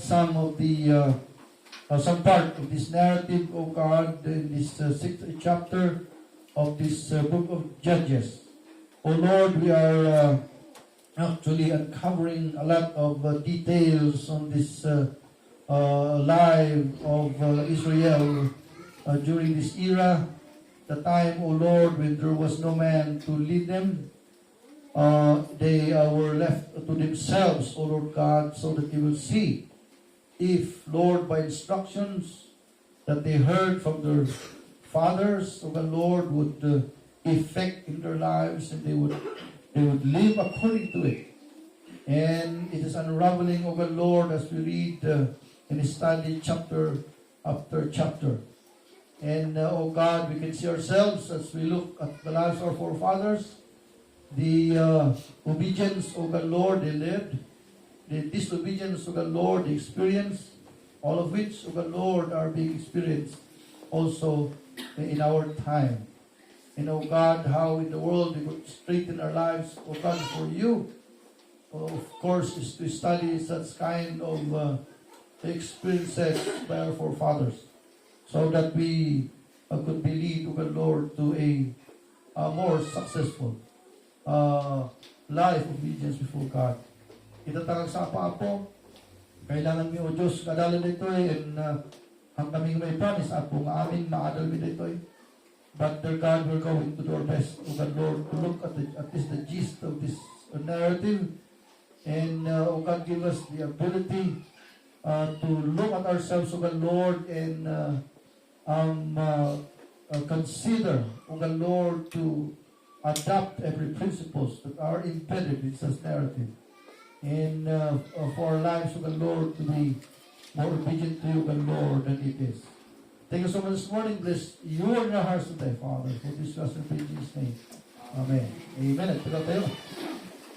some of the some part of this narrative, O God, in this sixth chapter of this book of Judges. O Lord, we are actually uncovering a lot of details on this life of Israel during this era, the time, O Lord, when there was no man to lead them. They were left to themselves, O Lord God, so that they will see if, Lord, by instructions that they heard from their fathers, O God, Lord, would effect in their lives, and they would live according to it. And it is unraveling, O God, Lord, as we read and study chapter after chapter. And, O God, we can see ourselves as we look at the lives of our forefathers, the obedience, O God, Lord, they lived, the disobedience, O God, Lord, they experienced, all of which, O God, Lord, are being experienced also in our time. And, O God, how in the world we would straighten our lives, O God, for you, of course, is to study such kind of experiences by our forefathers, so that we could be lead, O God, Lord, to a more successful life of obedience before God. Itatangag sa Apo, kailangan mi, O Diyos, kadalan dito and ang kaming may promise, Apo, nga amin maadal mi dito But, dear God, we're going to do our best, O God, Lord, to look at this, the gist of this narrative. And, O God, give us the ability to look at ourselves, O God, Lord, and consider, O God, Lord, to adopt every principles that are embedded in such narrative. And for our lives, O God, Lord, to be more obedient to you, O God, Lord, than it is. Thank you so much this morning. Bless you and your hearts today, Father, for this lesson in Jesus' name. Amen. Amen. At pagkat tayo.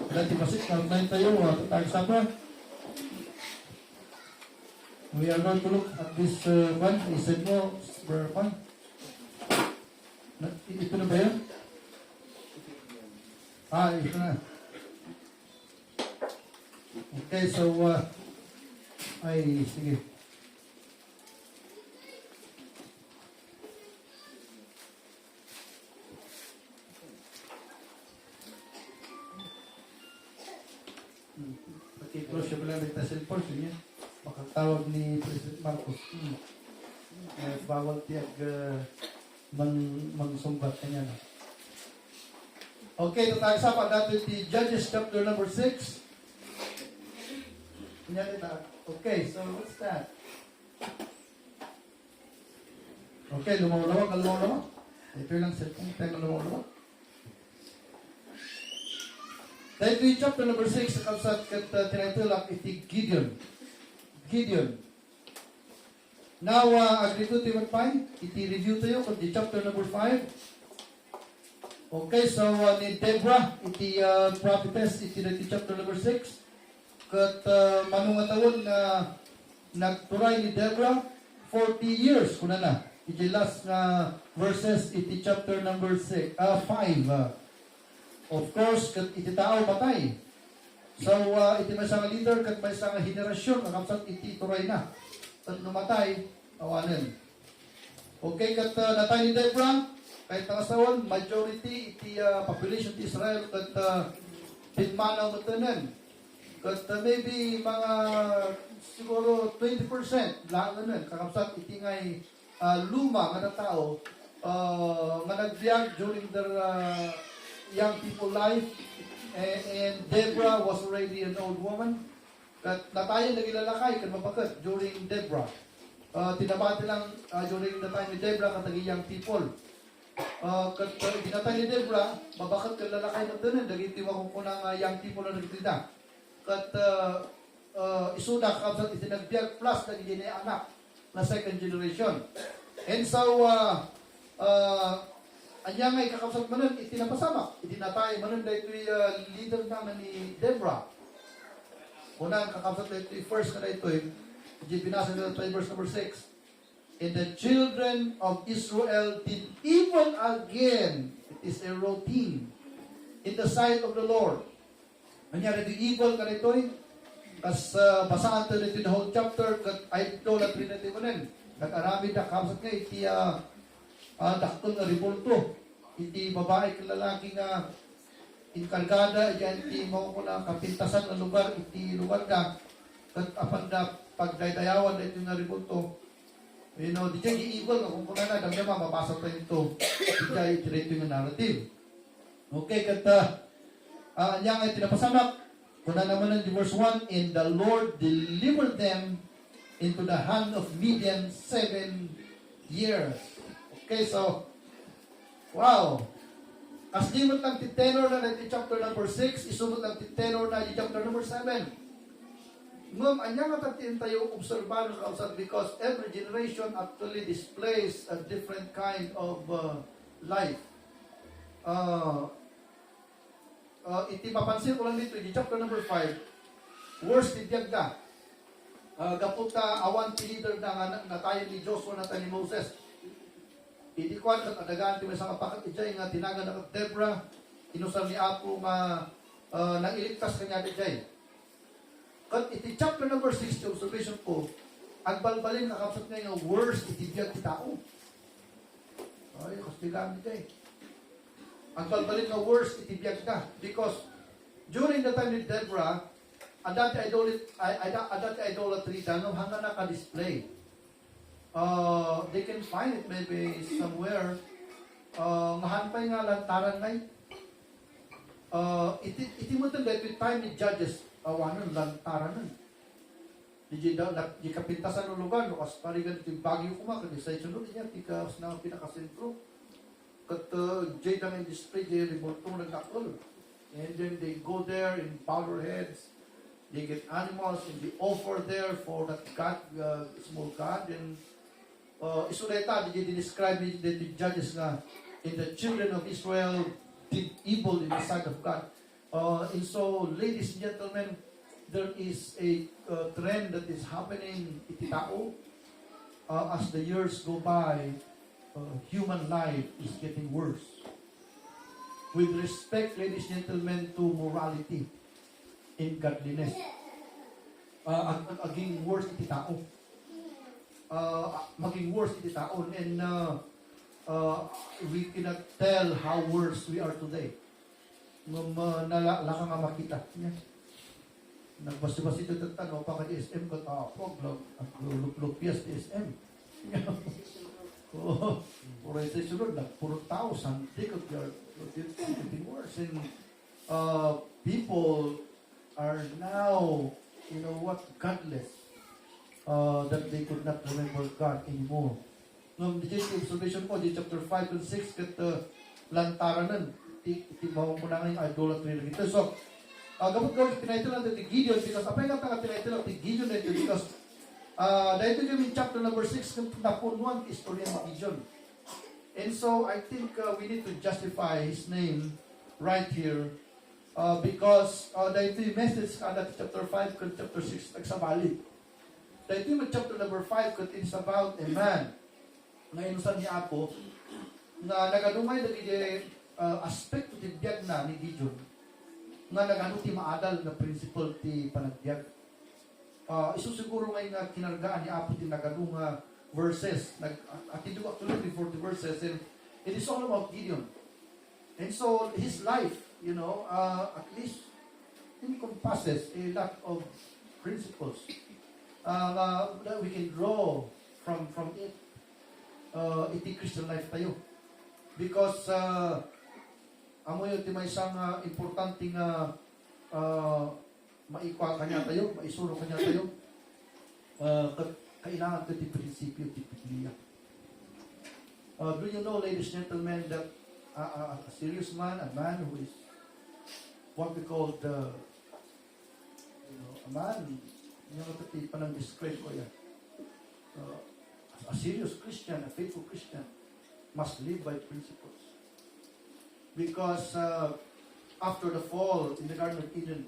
Dati masik, na tayo, tatagsa pa. We are going to look at this one. Isip mo, verse 1. Ito na ba yan? Ito na. Okay, so, sige. Pati-close siya pala ng cellphone niya. Pakatawag ni President Marcos. Bawal tiyag mangsumbat kanya na. Okay, tayo sa natin di Judges chapter number 6. Okay, so what's that? Okay, lumawalawag. Ito lang cellphone, tayo lumawalawag. Dahil ito yung chapter number 6, kapsat tinatulak iti Gideon. Now, agree to Timothy, iti review tayo kung di chapter number 5. Okay, so ni Deborah, iti prophetess, iti chapter number 6. Kat manungatawon na nagturay ni Deborah 40 years, kuna na. Iti last na verses, iti chapter number 5. Of course, kat iti tao patay. So, iti may isang leader, kat may isang henerasyon, kakapsat iti turay na. Kat numatay, awanan. Okay, kat natay ni Deborah, kahit nangasawan, majority iti population ti Israel, kat pinmanaw matanan. Kat maybe mga siguro 20% lang nun, kakapsat iti ngay luma nga na tao, nga nagbiag during their young people life, and Deborah was already an old woman. Kat natayan nagilalakay kan mapakat during Deborah. Tinabati lang during the time ni Deborah katagi young people. Kat dinatay ni Deborah, mabakat kan lalakay na tanan, dagiti makukunang young people na nagtita. Kat isuda kapsat itinagbiag plus dagiti na anak na second generation. And so anya ngay kakapsat manan itinapasamak, itinatay manan da ito'y leader naman ni Deborah. Unang kakapsat da ito'y first na da ito'y binasa nila ito'y verse number 6. And the children of Israel did evil again. It is a routine in the sight of the Lord. Anya da ito'y evil ka na ito'y Kas basaan to dito the whole chapter, kat idolatry na ito manin. Nag-arami na kamsat nga, iti dakton na ribulto. Iti babae ka lalaki nga inkargada, iti mo ko na kapintasan na lugar, iti lugar ka. Kat apan na pagdaydayawan na ito na ribulto. You know, di dyan i-evil, kung kuna na, damdama, mabasa tayo ito. Di dyan ito yung narrative. Okay, kat niya nga tinapasamak. Kuna naman ng verse 1, and the Lord delivered them into the hand of Midian 7 years. Okay, so, wow. As di mo lang titenor na natin chapter number 6, isunod lang titenor na di chapter number 7. Ngam, anya nga tatiin tayo obserbahan because every generation actually displays a different kind of life. Iti mapansin ko lang dito, di chapter number 5, worst titiyag ka. Gaputa awan ti leader na tayo ni Joshua na tayo ni Moses. Iti kwan kat adagaan ti may sa kapakat ijay nga tinaga na kat Deborah, inusal ni Apo nga nang iligtas kanya ijay. Kat iti chapter number 6, observation ko, agbalbalin na kapsat nga yung worst itibiyag ti tao. Ay, kastigaan ijay. Agbalbalin na worst itibiyag ka. Because during the time ni Deborah, adati idolatry tanong hanggang naka-display. They can find it maybe somewhere. Mahanpay nga lantaran ngay. Iti mo ito dahil time ni Judges, awanan lantaran nun. Di kapintasan ng lugar, kas parigan ito yung bagyo kumakan, sa isunod niya, tikas na pinakasentro. Kat jay namin display, jay revoltong nagkakol. And then they go there and bow their heads. They get animals and they offer there for that God, small God. And isuleta, they describe it, the Judges na, and the children of Israel did evil in the sight of God. And so, ladies and gentlemen, there is a trend that is happening iti tao. As the years go by, human life is getting worse. With respect, ladies and gentlemen, to morality and godliness. Maging worse iti tao. Maging worse iti tao. And we cannot tell how worse we are today. Nalaka nga makita. Nagbasi-basi ito tanong pa ka DSM ko, luklupyas DSM. Puro ito sunod, puro tao, santi ko, getting worse. And people are now, you know what, godless, that they could not remember God anymore. Nung dito observation ko, di chapter 5 and 6, kat lantaranan, tibaw mo na ngayon idolatry na ito. So, gamot tinitle natin ti Gideon, because apay nga nga tinitle natin ti Gideon na ito, because dahil ito yung chapter number 6, napunuan ti istorya ng Gideon. And so, I think we need to justify his name right here, because dahil ito yung message ka na chapter 5 and chapter 6, nagsabali. Dahil ito yung chapter number 5, it is about a man, na inusan ni Apo, na nagadumay na aspect ti biyag na ni Gideon, nga nagano ti maadal na principle ti panagbiag. Isusiguro ngayon nga kinargaan ni Apo ti nagadung verses. Atido actually 40 verses, and it is all about Gideon. And so, his life, you know, at least encompasses a lot of principles that we can draw from it. Iti Christian life tayo. Because amo yung may isang importanteng maikwa kanya tayo, maisuro kanya tayo. Kailangan ito yung prinsipyo, yung Biblia. Do you know, ladies and gentlemen, that a serious man, a man who is what we call the, a man, yung ito panang describe ko yan. A serious Christian, a faithful Christian, must live by principles. Because after the fall in the Garden of Eden,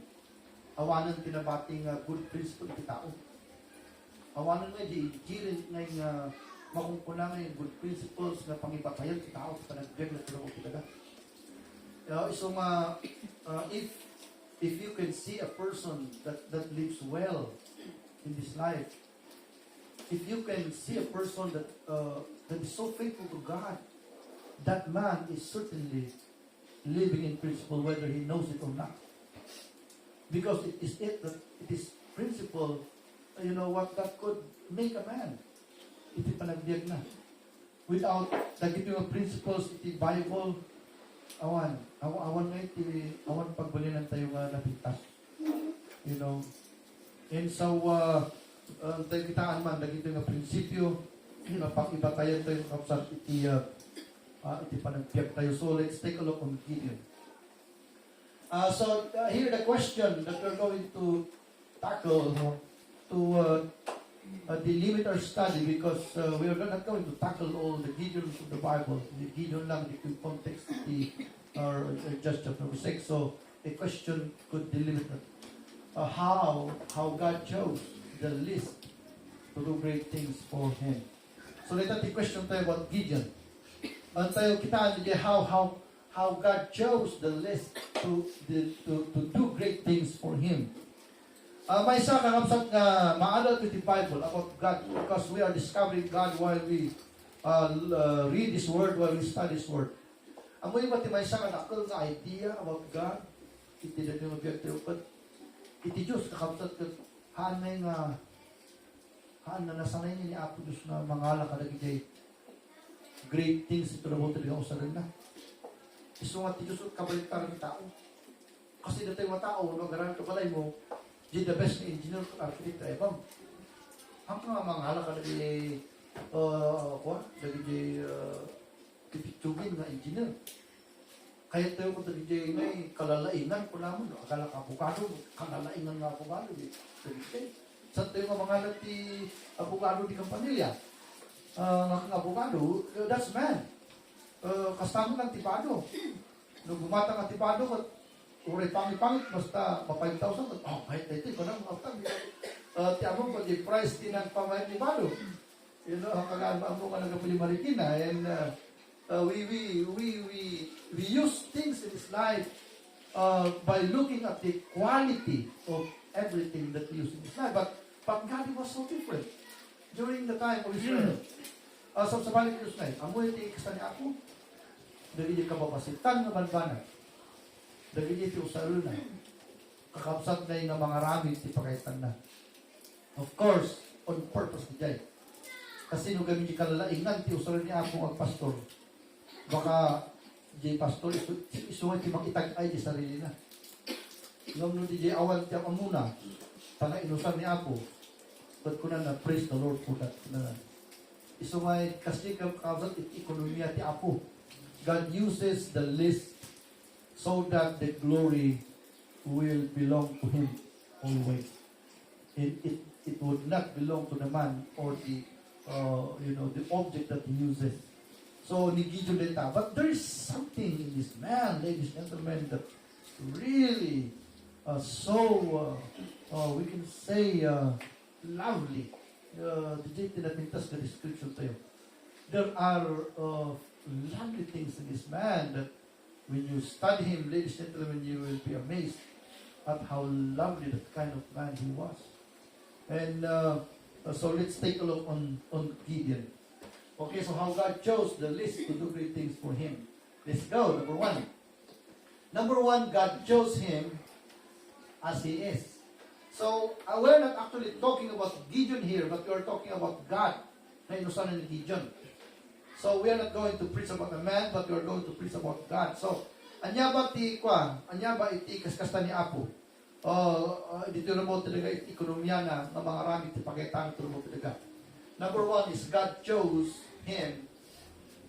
awanan tinabating good principle ti tao. Awanan nga di nga makungkuna nga yung good principles na pangibatayan ti tao sa panagbiag na tinawag talaga. So if if you can see a person that lives well in this life, if you can see a person that is so faithful to God, that man is certainly living in principle whether he knows it or not. Because it is principle, what that could make a man. Iti panagbiag na. Without dagiti mga principles, iti Bible, awan nga awan pagbalinan tayo nga napintas. And so, tayo kitaan man, dagiti nga prinsipyo, pag-ibatayan tayo kapsat iti panagbiag tayo. So, let's take a look on Gideon. Here the question that we're going to tackle to delimit our study, because we are not going to tackle all the Gideons of the Bible. The Gideon lang, the context or just chapter 6. So a question could delimit how God chose the least to do great things for him. So let us question tayo about Gideon. Tayo kita how God chose the least to do great things for him. May isa kakapsat nga maadal to the Bible about God, because we are discovering God while we read His Word, while we study His Word. Amoy ba may isa kakakal nga idea about God? Iti na yung objective, but iti Diyos kakapsat ka hanay nga na nasanay niya ni Apo Diyos na mangala ka lagi great things ito na mo talaga ko sa rin na. Iso nga ti Diyos kabaliktaran ng tao. Kasi dati mga tao, garanto balay mo, the best na engineer at architect ay bang. Ang mga halaka na pipitugin na engineer. Kaya tayo kung nagiging may kalalainan ko naman, akala ka abogado, kalalainan nga abogado. Sa tayo mga nati abogado di kampanilya. Ang abogado, that's man. Kasama ng tipado. Nung bumata ng tipado, uray pangit, basta pa 5,000, kahit na ito, ikaw na mga utang. Tiamong pag i-price din ang pamahit ni Bado. Ang kagaan mo nga nagapuli marikina. And we use things in this life by looking at the quality of everything that we use in this life. But God was so different. During the time of Israel, sa balik Diyos na amoy iti ikasta ni ako, dagiti kababasitan nga banbanay. Dagiti iti usalo na. Kakapsat na yung mga ramit ti pakaitan na. Of course, on purpose ni Jay. Kasi nung gamin di kalalaingan, ti usalo ni ako ang pastor. Baka, Jay pastor, isuwan ti makitag-ay di sarili na. Nung di Jay awan ti ako muna, tanga inusan ni ako. But kuna na, praise the Lord for that. Isumay, kasi kakapsat iti ekonomiya ti ako. God uses the least so that the glory will belong to Him always. It would not belong to the man or the object that he uses. So ni Gideon din ta. But there is something in this man, ladies and gentlemen, that really we can say lovely. Dijay tinatintas na description tayo. There are lovely things in this man that when you study him, ladies and gentlemen, you will be amazed at how lovely that kind of man he was. And so let's take a look on Gideon. Okay, so how God chose the least to do great things for him. Let's go, number one. Number one, God chose him as he is. So, we're not actually talking about Gideon here, but we're talking about God na inusanan ni Gideon. So, we are not going to preach about a man, but we are going to preach about God. So, anya ba iti kaskasta ni Apo? Dito na mo talaga ekonomiya na ng mga ramit ipakita ito mo talaga. Number one is God chose him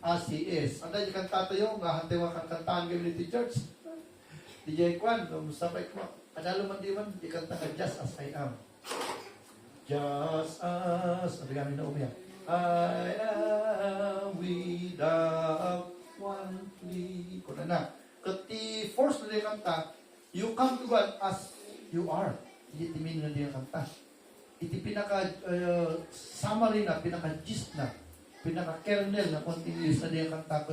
as he is. Anda yung kanta tayo, hantay mo kang kantaan community church. DJ Kwan, sabay ko, kadalo man di man, ikanta ka just as I am. Just as, sabi kami na umiyak. I am without one plea. Kuna na. Kati force na din kanta, you come to God as you are. Hindi timin na din kanta. Iti pinaka summary na, pinaka gist na, pinaka kernel na continuous na din kanta.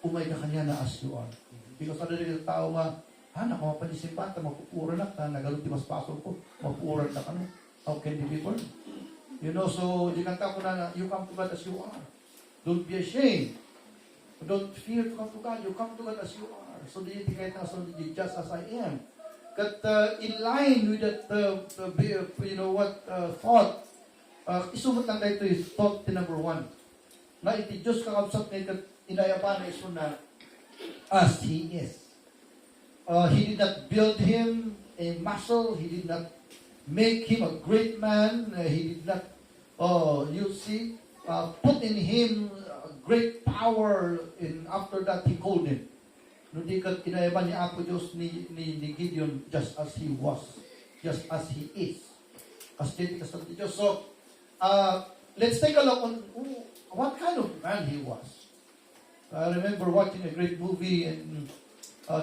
Umay ka kanya na as you are. Because ano rin yung tao nga, Nakuha pa ni Simpata, mapupura na ka, nagalong di mas pasok ko, mapupura na ka, no? How can you be born? You know, so, dinanta ko na, you come to God as you are. Don't be ashamed. Don't fear to come to God. You come to God as you are. So, di kahit na, so, di just as I am. But in line with that, you know what, thought, isumot lang dito is thought number 1. Na iti Diyos kakabsat na inayapan na iso na as He is. He did not build him a muscle. He did not make him a great man. He did not, put in him a great power. And after that, He called him. Hindi ka kinayaban ni Apo Diyos ni Gideon just as he was. Just as he is. Kasi kasama ni Diyos. So, let's take a look on what kind of man he was. I remember watching a great movie and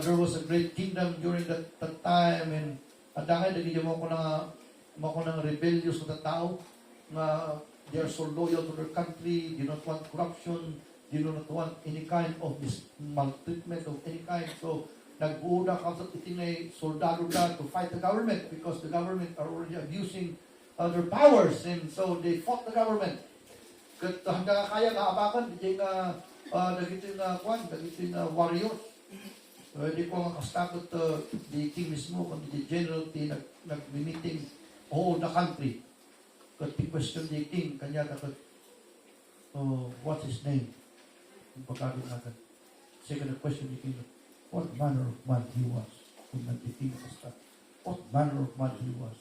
there was a great kingdom during that time and dahil nagiging mo ko ng rebellious na tao na they are so loyal to their country, they don't want corruption, they do not want any kind of maltreatment of any kind. So, nag-uuna ka sa itinay soldado na to fight the government because the government are already abusing their powers and so they fought the government. Kat hanggang kaya kaabakan, nagiging warriors. Hindi ko nga kastakot di king mismo, kundi di general ti nag-meeting all the country. Kat ti question di king, kanya dapat, what's his name? Yung pagkakit natin. Second question di king, what manner of man he was? Kung nag-king kastak. What manner of man he was?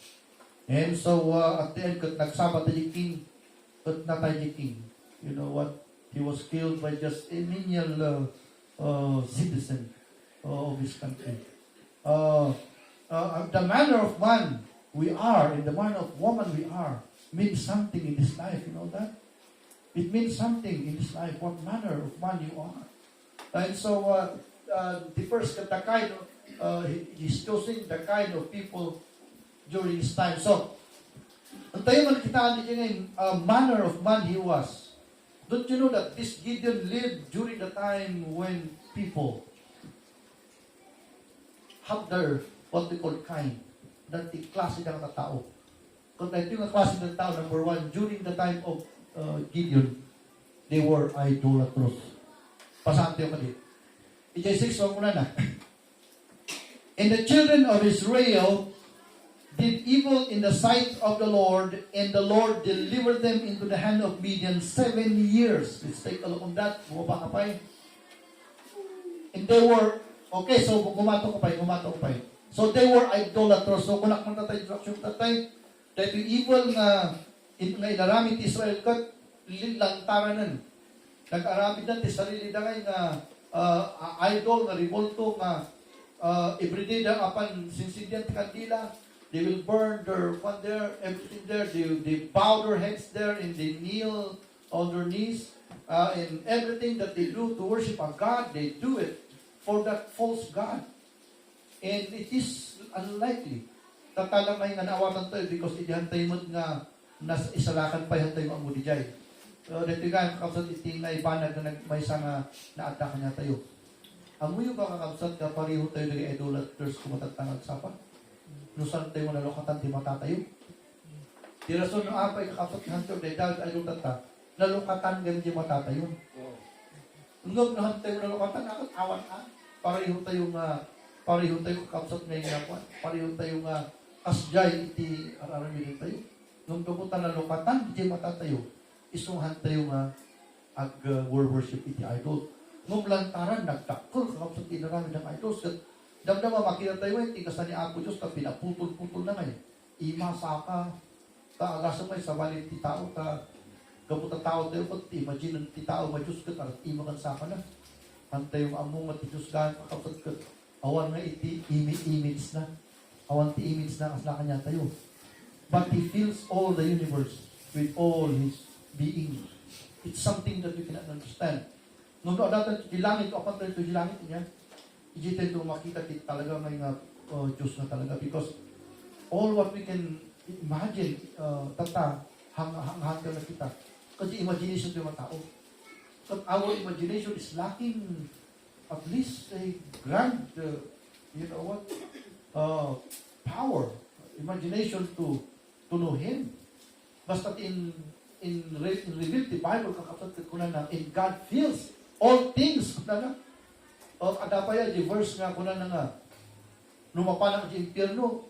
And so, at the end, kat nagsama di king, kat natay di king. You know what? He was killed by just a menial citizen of his country. The manner of man we are and the manner of woman we are means something in this life. You know that? It means something in this life. What manner of man you are. And so the first, the kind of, he's choosing the kind of people during his time. So, ang tayo man kita ngayon, manner of man he was. Don't you know that this Gideon lived during the time when people have their, what they call kind, that the klase ng tao. Kung ito yung klase ng tao, number 1, during the time of Gideon, they were idolaters. Pasahan tayo ka dito. Ijay 6, wag mo na. And the children of Israel did evil in the sight of the Lord, and the Lord delivered them into the hand of Midian 7 years. Let's take a look on that. Bumaba ka pa. And they were, okay, so gumato ko pa. So they were idolaters. So kung nakman tatay, instruction tatay, that yung evil nga inaramid Israel kat, lilantaranan. Nag-aramid na ti sarili na ngay nga idol, nga revolto, nga everyday na apan sinsidyan ti kandila. They will burn their one there, everything there. They bow their heads there and they kneel on their knees. And everything that they do to worship a God, they do it for that false God. And it is unlikely. Tatalamay nga naawatan tayo because idihantay mo nga nas isalakan pa hantay mo ang mudijay. So, dito nga, kakabsat iting na ibanag na may nga naataka niya tayo. Amuyo ba kakabsat ka pariho tayo ng idolaters kumatatangag sapa? Nusan tayo na lokatan di matatayo. Di rason ng apay kakapsat ng hantor dahil ay lutata, nalukatan ganyan di matatayo. Ngog na hantay mo na lokatan, akot awan ka. Pariho tayo kakapsat ngayon nga, pariho tayo nga asjay iti araramidin tayo. Nung dugutan na lokatan, di matatayo. Isuhan tayo nga worship iti idol. Nung lantaran, nagtakol kakapsat inaramid ng idols. Damdama makita tayo eh, tigas na ni Apo Diyos, ta pinaputol-putol na ngayon. Ima, saka, ta agasa may sa walit ti tao, ta gabuta tao tayo, pag imagine ti tao, ma-Diyos ka, tarat ima kan saka na. Antay yung among at Diyos ka, kakapsat ka, awan nga iti image na. Awan ti image na, kasla kanya tayo. But He fills all the universe with all His being. It's something that we cannot understand. Nung doon natin, di langit, o apan tayo di langit niya, ijitay ito makita kita talaga may nga Diyos na talaga because all what we can imagine, hanggang na kita. Kasi imagination ito yung mga tao. But our imagination is lacking at least a grand you know what? Power, imagination to know Him. Basta in revealed the Bible, kakapsat kunan na, in God feels all things, kunan na. O, ada pa yan, the verse nga kunan na nga, numapanang sa impyerno,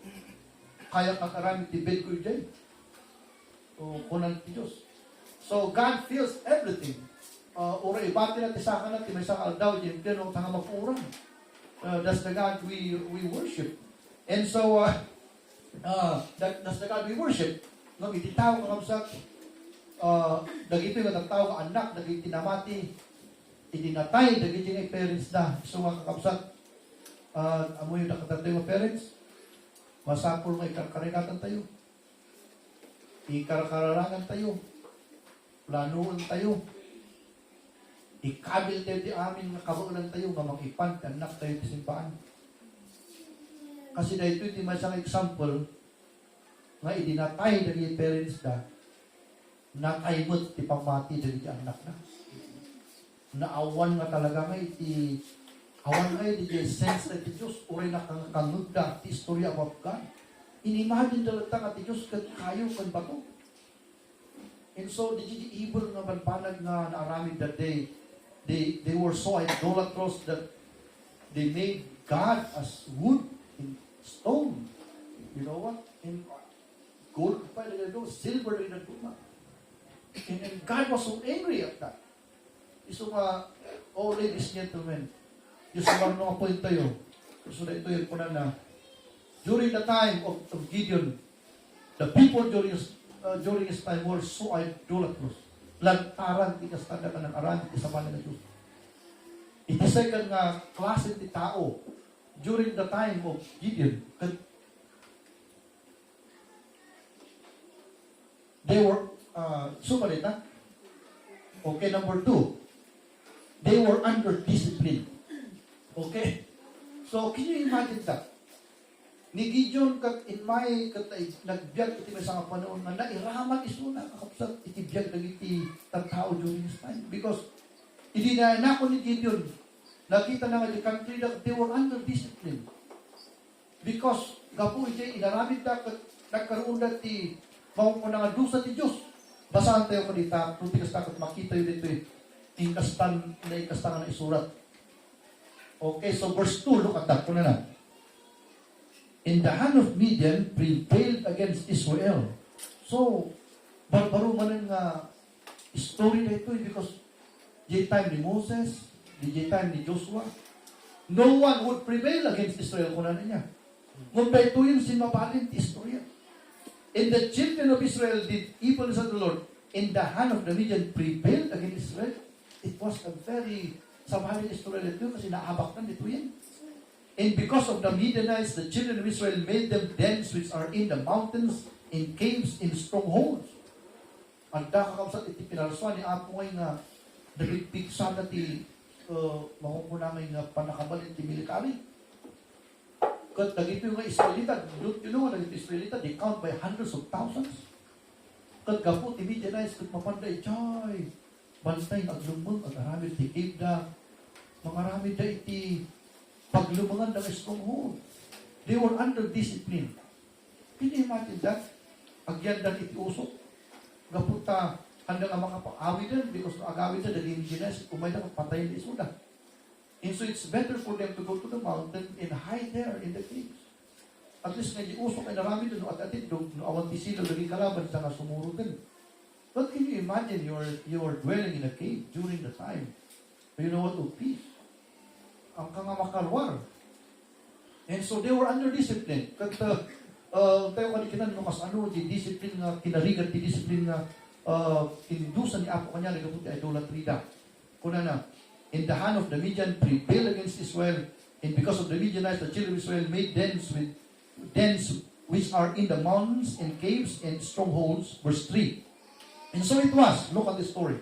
kaya kakarami tibid ko dyan. O, kunan ti Diyos. So, God feels everything. Ura ibati natin sa akin natin, may sakal daw, dyan, impyerno, tanga magpurang. That's the God we worship. And so, that's the God we worship. No, ititaw ka kamsak, dagito yung natataw ka anak, dagito tinamati, itinatay, dagito yung parents na. So, mga kakapsak, amoy yung nakatatay mga parents, masapol nga ikarkarikatan tayo. Ikarkararangan tayo. Planuan tayo. Ikabil tayo di amin nga kabuulan tayo, nga mag-ipan, anak tayo di simpaan. Kasi dahil ito, may isang example, nga idinatay dari parents na, nakaimot ti pamati dari anak na. Naawan nga talaga nga iti, awan nga iti sense na iti Diyos, uray na kangkangod da, ti story about God. Inimagine dalata nga ti Diyos, kat kayo, kan bato. And so, the evil nga banpanag nga naaramid that they were so idolatrous that they made God as wood in stone. You know what? In gold pa rin na silver rin na duma. And God was so angry at that. So oh ladies and gentlemen, yung sa mga point tayo, so na ito yung kuna na, during the time of Gideon, the people during his time were so idolatrous. Lantaran, ikastanda ka ng aran, isabalan na Diyos. Itisagan nga klase ti tao during the time of Gideon. They were, sumalit na? Okay, number 2. They were under discipline. Okay? So, can you imagine that? Ni Gideon kat in may nagbiag iti may sanga panahon na nairaman iso na kakapsat iti biag dagiti tao during his time because hindi na nako ni Gideon nakita na nga the country that they were under discipline because gapu iti inaramid na nagkaroon na ti maungo na nga dusa ti Diyos basahan tayo ko dita kung tigas takot makita yun dito ikastan na isurat. Okay, so verse 2, look at that ko na. In the hand of Midian prevailed against Israel. So, barbaro man nga story na ito because the time ni Moses, the time ni Joshua, no one would prevail against Israel kung ano niya. Kung ba ito yung sinmabalin ti istorya. And the children of Israel did evil unto the Lord. In the hand of the Midian prevailed against Israel. It was a very sabalin istorya ito kasi naabak na dito yan. And because of the Midianites, the children of Israel made them dens which are in the mountains, in caves, in strongholds. Ang kakakapsat iti pinaraswan ni Apo ngay nga nagpiksa na ti makukunang nga panakabalin ti military. Kat nagito yung Israelita, you know, nagito Israelita, they count by hundreds of thousands. Kat gapo ti Midianites, kat mapanday, chay, bantay, aglumbol, agaramid ti cave da, mangaramid da iti paglumangan ng stronghold. They were under discipline. Can you imagine that? Agyan dan iti usok. Gapunta, handa nga makapag-awid din because agawid na dali Midianites, umay na patayin ni Isuda. And so it's better for them to go to the mountain and hide there in the caves. At least nga di usok ay narami doon at atin doon, awan tisilo dali kalaban sa nga sumuro din. But can you imagine you're dwelling in a cave during the time? You know what? Of peace. Ang kangamakarwar. And so they were under discipline. Kat tayo kanikinan no kas ano, di discipline nga kinarigan, di discipline nga indusan ni Apo kanya, nagapunti idolatry da. Kuna na, in the hand of the Midian prevailed against Israel, and because of the Midianites, the children of Israel made dens which are in the mountains and caves and strongholds. Verse 3. And so it was, look at the story.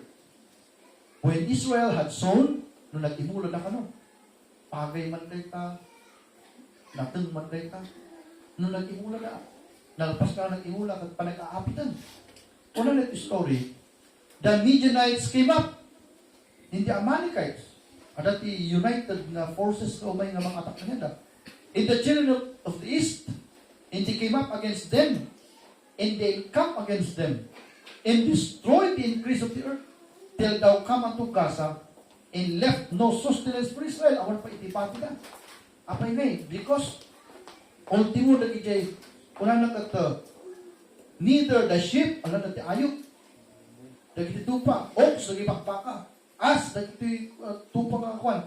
When Israel had sown, nung nag-imula na kano, pagay man kayo ta, nateng man kayo ta, nung nag-imula na, nalpas ka nag-imula, at panag-aapitan. Una na ito story, the Midianites came up, hindi Amalekites, at ati united na forces ka umay nga mga atak na niya. in the children of the east, and they came up against them, and they come against them, and destroyed the increase of the earth, till thou come unto Gaza, and left no sustenance for Israel. Awan pa itipati na. Apay na because ultimo na gijay, wala na kata, neither the sheep, wala na ti ayok, dagiti tupa, ox, dagiti bakbaka, as, dagiti tupa kakakuan.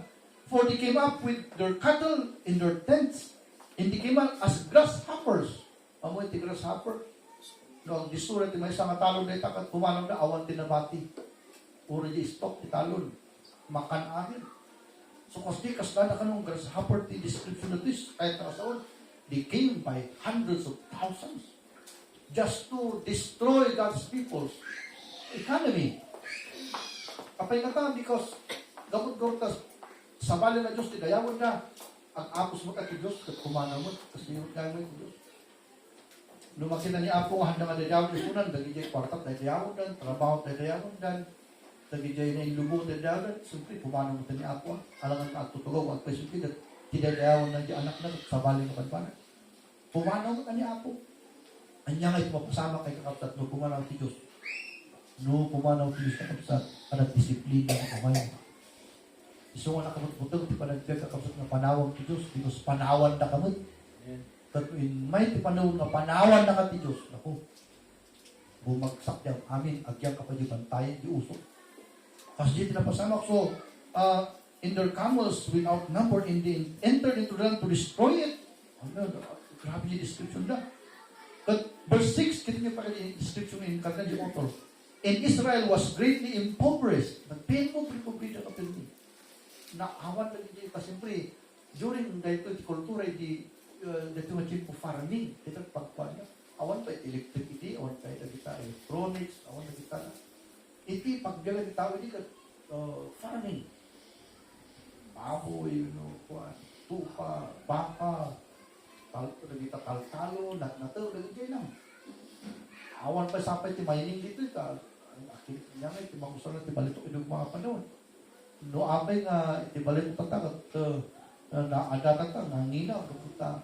For they came up with their cattle in their tents, and they came up as grasshoppers. Amoy ti grasshopper. No, disura ti may isang talon na itakat, kumanong na awan tinabati. Ura di stop ti talon. Makan-ahin. So, kasi kasada ka nung grasshopper ti description of this, kahit nakasaon, they came by hundreds of thousands just to destroy God's people's economy. Kapay nga ta, because gamot-gamot ta, sa bali na Diyos, tigayawan na, ang apos mo ka ti Diyos, kat kumana mo, kasi yung gawin mo Diyos. Lumaki na ni Apo, handa nga dayawan ni Sunan, dagijay kwartat, dayawan dan, trabaho, dayawan dan, dagijay na ilubo, dayawan, siyempre, kumana mo ni Apo, alangan ka at tutugaw, at pwede siyempre, tidayawan na di anak na, sa bali na kanbanan. Kumana mo ni Apo. Anya nga ipapasama kay kakapsat, no kumanaw ti Diyos. No kumanaw ti Diyos kakapsat, para disiplina na kumayo. Iso nga nakamot-butog, di pa nagpag kakapsat na panawang ti Diyos, because panawan na kamot. But in may ti panawang na panawan na ka ti Diyos, ako, bumagsak yan, amin, agyang ka pa di bantayan, di uso. Kasi di napasama ko, so, in their camels without number, and they entered into the land to destroy it. Ano, grabe yung description na. But verse 6, kita niyo pa yung description in kanya yung author. And Israel was greatly impoverished. Nagpain mo, pre-complete ang kapil niya. Naawan na niya, kasi siyempre, during dahito di kultura, di dahito machine po farming, dito pagpuan niya. Awan pa electricity, awan pa kita electronics, awan pa kita. Iti, pagbiyagan ni tao, di ka farming. Baboy, tupa, baka, kita kaltalo, natnato, lagi lang. Awan pa sapay ti mining dito, akilit niya nga, iti magusto na ti balito inong mga panahon. No, amay nga, iti balito tatak, at naadatan ka, nangina, kaputa,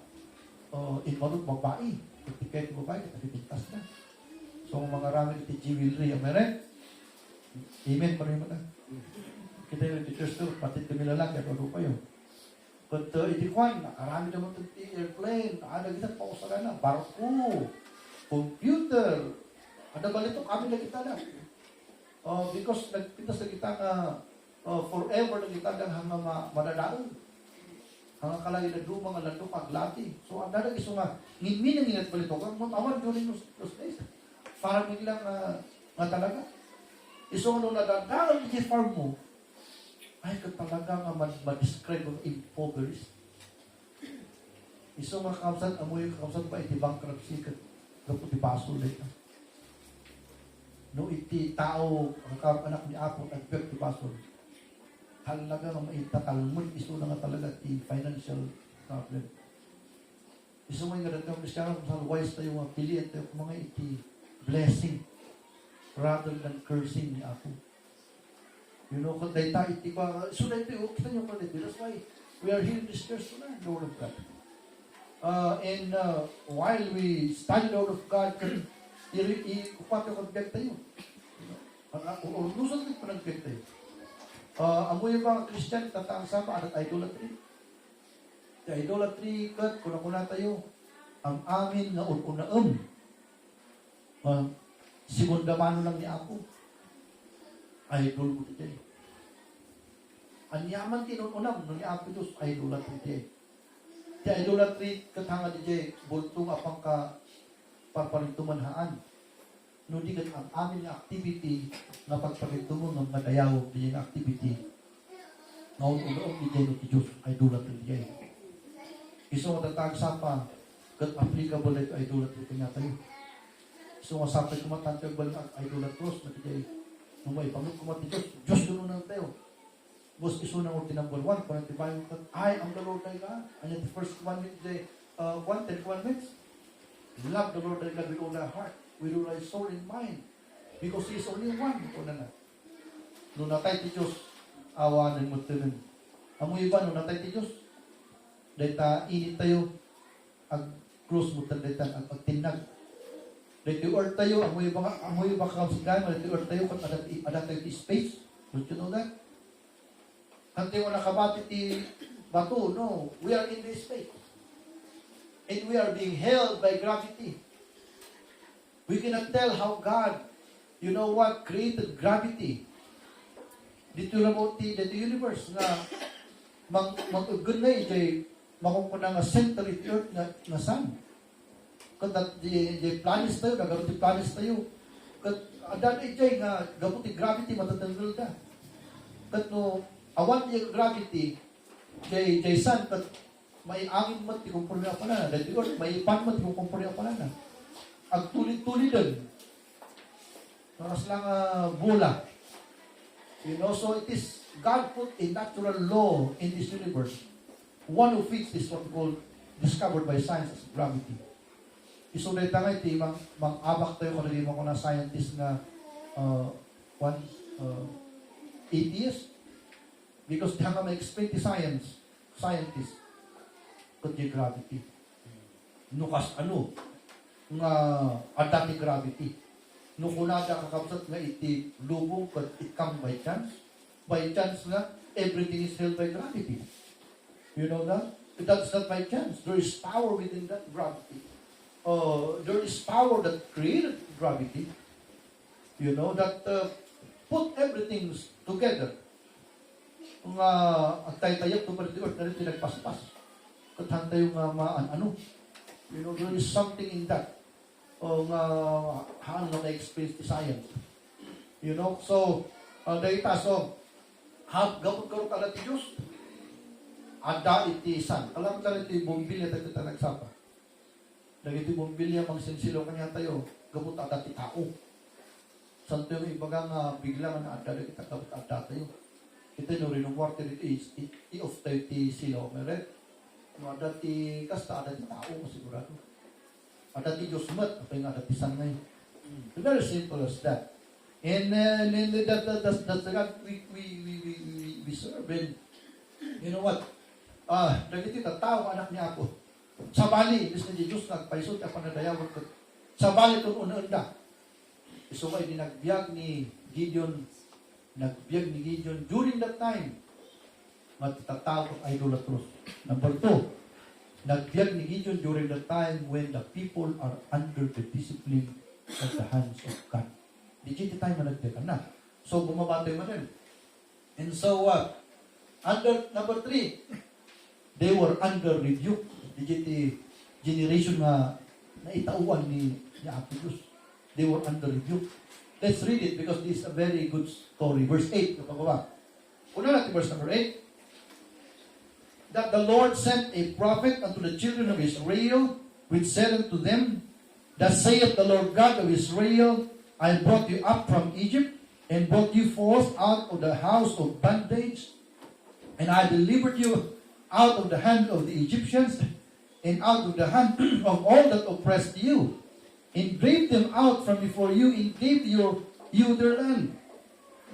inmarot babae, iti kahit babae, kita pipintas na. So, mga ramen iti jewelry, amen? Amen, parin mo na. Kita yung teachers to, pati iti milalaki, at ano pa yun. But iti kwan, nakarami naman iti airplane, ada kita pausala na, barko, computer, ada balito kami na kita na. Because nagpintas na kita nga forever na kita na hanggang madadaon. Hanggang kalagi na doon mga landok aglati. So ang dadag iso nga, nginminang ingat balito, kung awan during those days, farming lang nga talaga. Iso nga nung nadadaon iti farm mo, ay talaga nga ma-describe ang impoverished. Iso mga kakamsan, amoy yung kakamsan pa iti bankruptcy kapag iti baso ulit. No, iti tao, ang anak ni Apo, nag-work iti baso. Talaga nga maitatalmon, iso na nga talaga iti financial problem. Iso nga nga dagang Kristiyano, kung saan wise tayo mga pilihan tayo, kung mga iti blessing rather than cursing ni Apo. You know, kung dahil tayo, so dahil kita nyo kung dahil, that's why we are here in this church tonight, the Word of God. And while we study the Word of God, ikupat yung pag-beg tayo. O lusot din pa nag-beg tayo. Amoy yung mga Christian, tataang sama, at idolatry. The idolatry, kat, kuna-kuna tayo, ang amin na un-unaam. Sigundamano lang ni Apo. Idol ko dito. Ang yaman tinununam nung Apo Diyos, idolatry dito. Di idolatry katanga dito, bultong apang ka paparintumanhaan. No di kat ang amin na activity na pagparintuman ng madayaw di yung activity. Ngayon-unoong dito ng Diyos, idolatry dito. Iso matatag sapa, kat applicable ito idolatry kanya tayo. Iso masapay kumatantag ba ng idolatros na dito. Nung may pamit kumati Diyos doon na tayo. Bus iso ng orti number 1, kung natibayon ka, I am the Lord thy God. And yet the first commandment, the 10 commandments, love the Lord thy God with all thy heart, with all thy soul and mind. Because He is only one. Ito na. Nung natay ti Diyos, awanan mo tinan. Amo iba, nung natay ti Diyos, Data init tayo, ang close mo tandatan, ang pagtinag. Dito or tayo, amoy ba kakausigan, dito or tayo, kung adat tayo ti space. Don't you know that? Hante mo nakabati ti bato, no. We are in this space. And we are being held by gravity. We cannot tell how God, you know what, created gravity. Dito remote dito universe na mag-good na ijay makukuna nga center of the earth na sun. Kung di planets tayo, nagabot di planets tayo. Kung adan ijay nga gabot di gravity matatanggal ka. Kung no, awan yung gravity, jay sun, kat may angin mo, tikumpurya pala na. Dati earth, may ipan mo, tikumpurya pala na. Ang tulid-tulidan. Nakas lang bola. You know, so it is, God put a natural law in this universe. One of which is what we call, discovered by science as gravity. Isulay tangay, mang-abak tayo kung naging mga scientist na atheist. Because di hanga ma-explain the scientist, kung di gravity. Nukas nga adati gravity. Nung kunada kakabsat nga iti lubong but it come by chance. By chance nga, everything is held by gravity. You know that? That's not by chance. There is power within that gravity. There is power that created gravity. You know, that put everything together. Kung ang tayo-tayo ito pa rin na rin pinagpaspas. Katahan tayo ano. You know, there is something in that. O nga haan nga na-experience the science. You know, so data, so gabot karong ka ti Diyos, ada iti san. Alam ka iti bumbilya tayo kita nagsapa. Dagiti bumbilya magsinsilo kanya tayo, gabot ada ti tao. Santo yung ibaga nga bigla nga ada kita gabot ada tayo. Ito no rin ang water iti of tayo ti silo. Meron? No ada ti kasta, ada ti tao masigurado. Ada ti Diyos mat, apa yung ada ti san ngayon. Very simple as that. And that's the God we serve. And you know what? Nagiti tao anak niya ako. Sa bali, ilis na Diyos nagpaisot ako na dayawag ko. Sa bali itong una-unda. Isumay din nagbiag ni Gideon. During that time, matatawag ang idolatros. Number 2, nagbiag ni Gideon during the time when the people are under the discipline of the hands of God. Digiti tayo managbiag na. So, bumabantay mo din. And so, under number 3, they were under rebuke. Digiti generation na itauan ni Apo Diyos. They were under rebuke. Let's read it because this is a very good story. Verse 8. Una natin verse number 8. That the Lord sent a prophet unto the children of Israel, which said unto them, Thus saith the Lord God of Israel, I brought you up from Egypt, and brought you forth out of the house of bondage, and I delivered you out of the hand of the Egyptians, and out of the hand of all that oppressed you, and drave them out from before you, and gave you their land.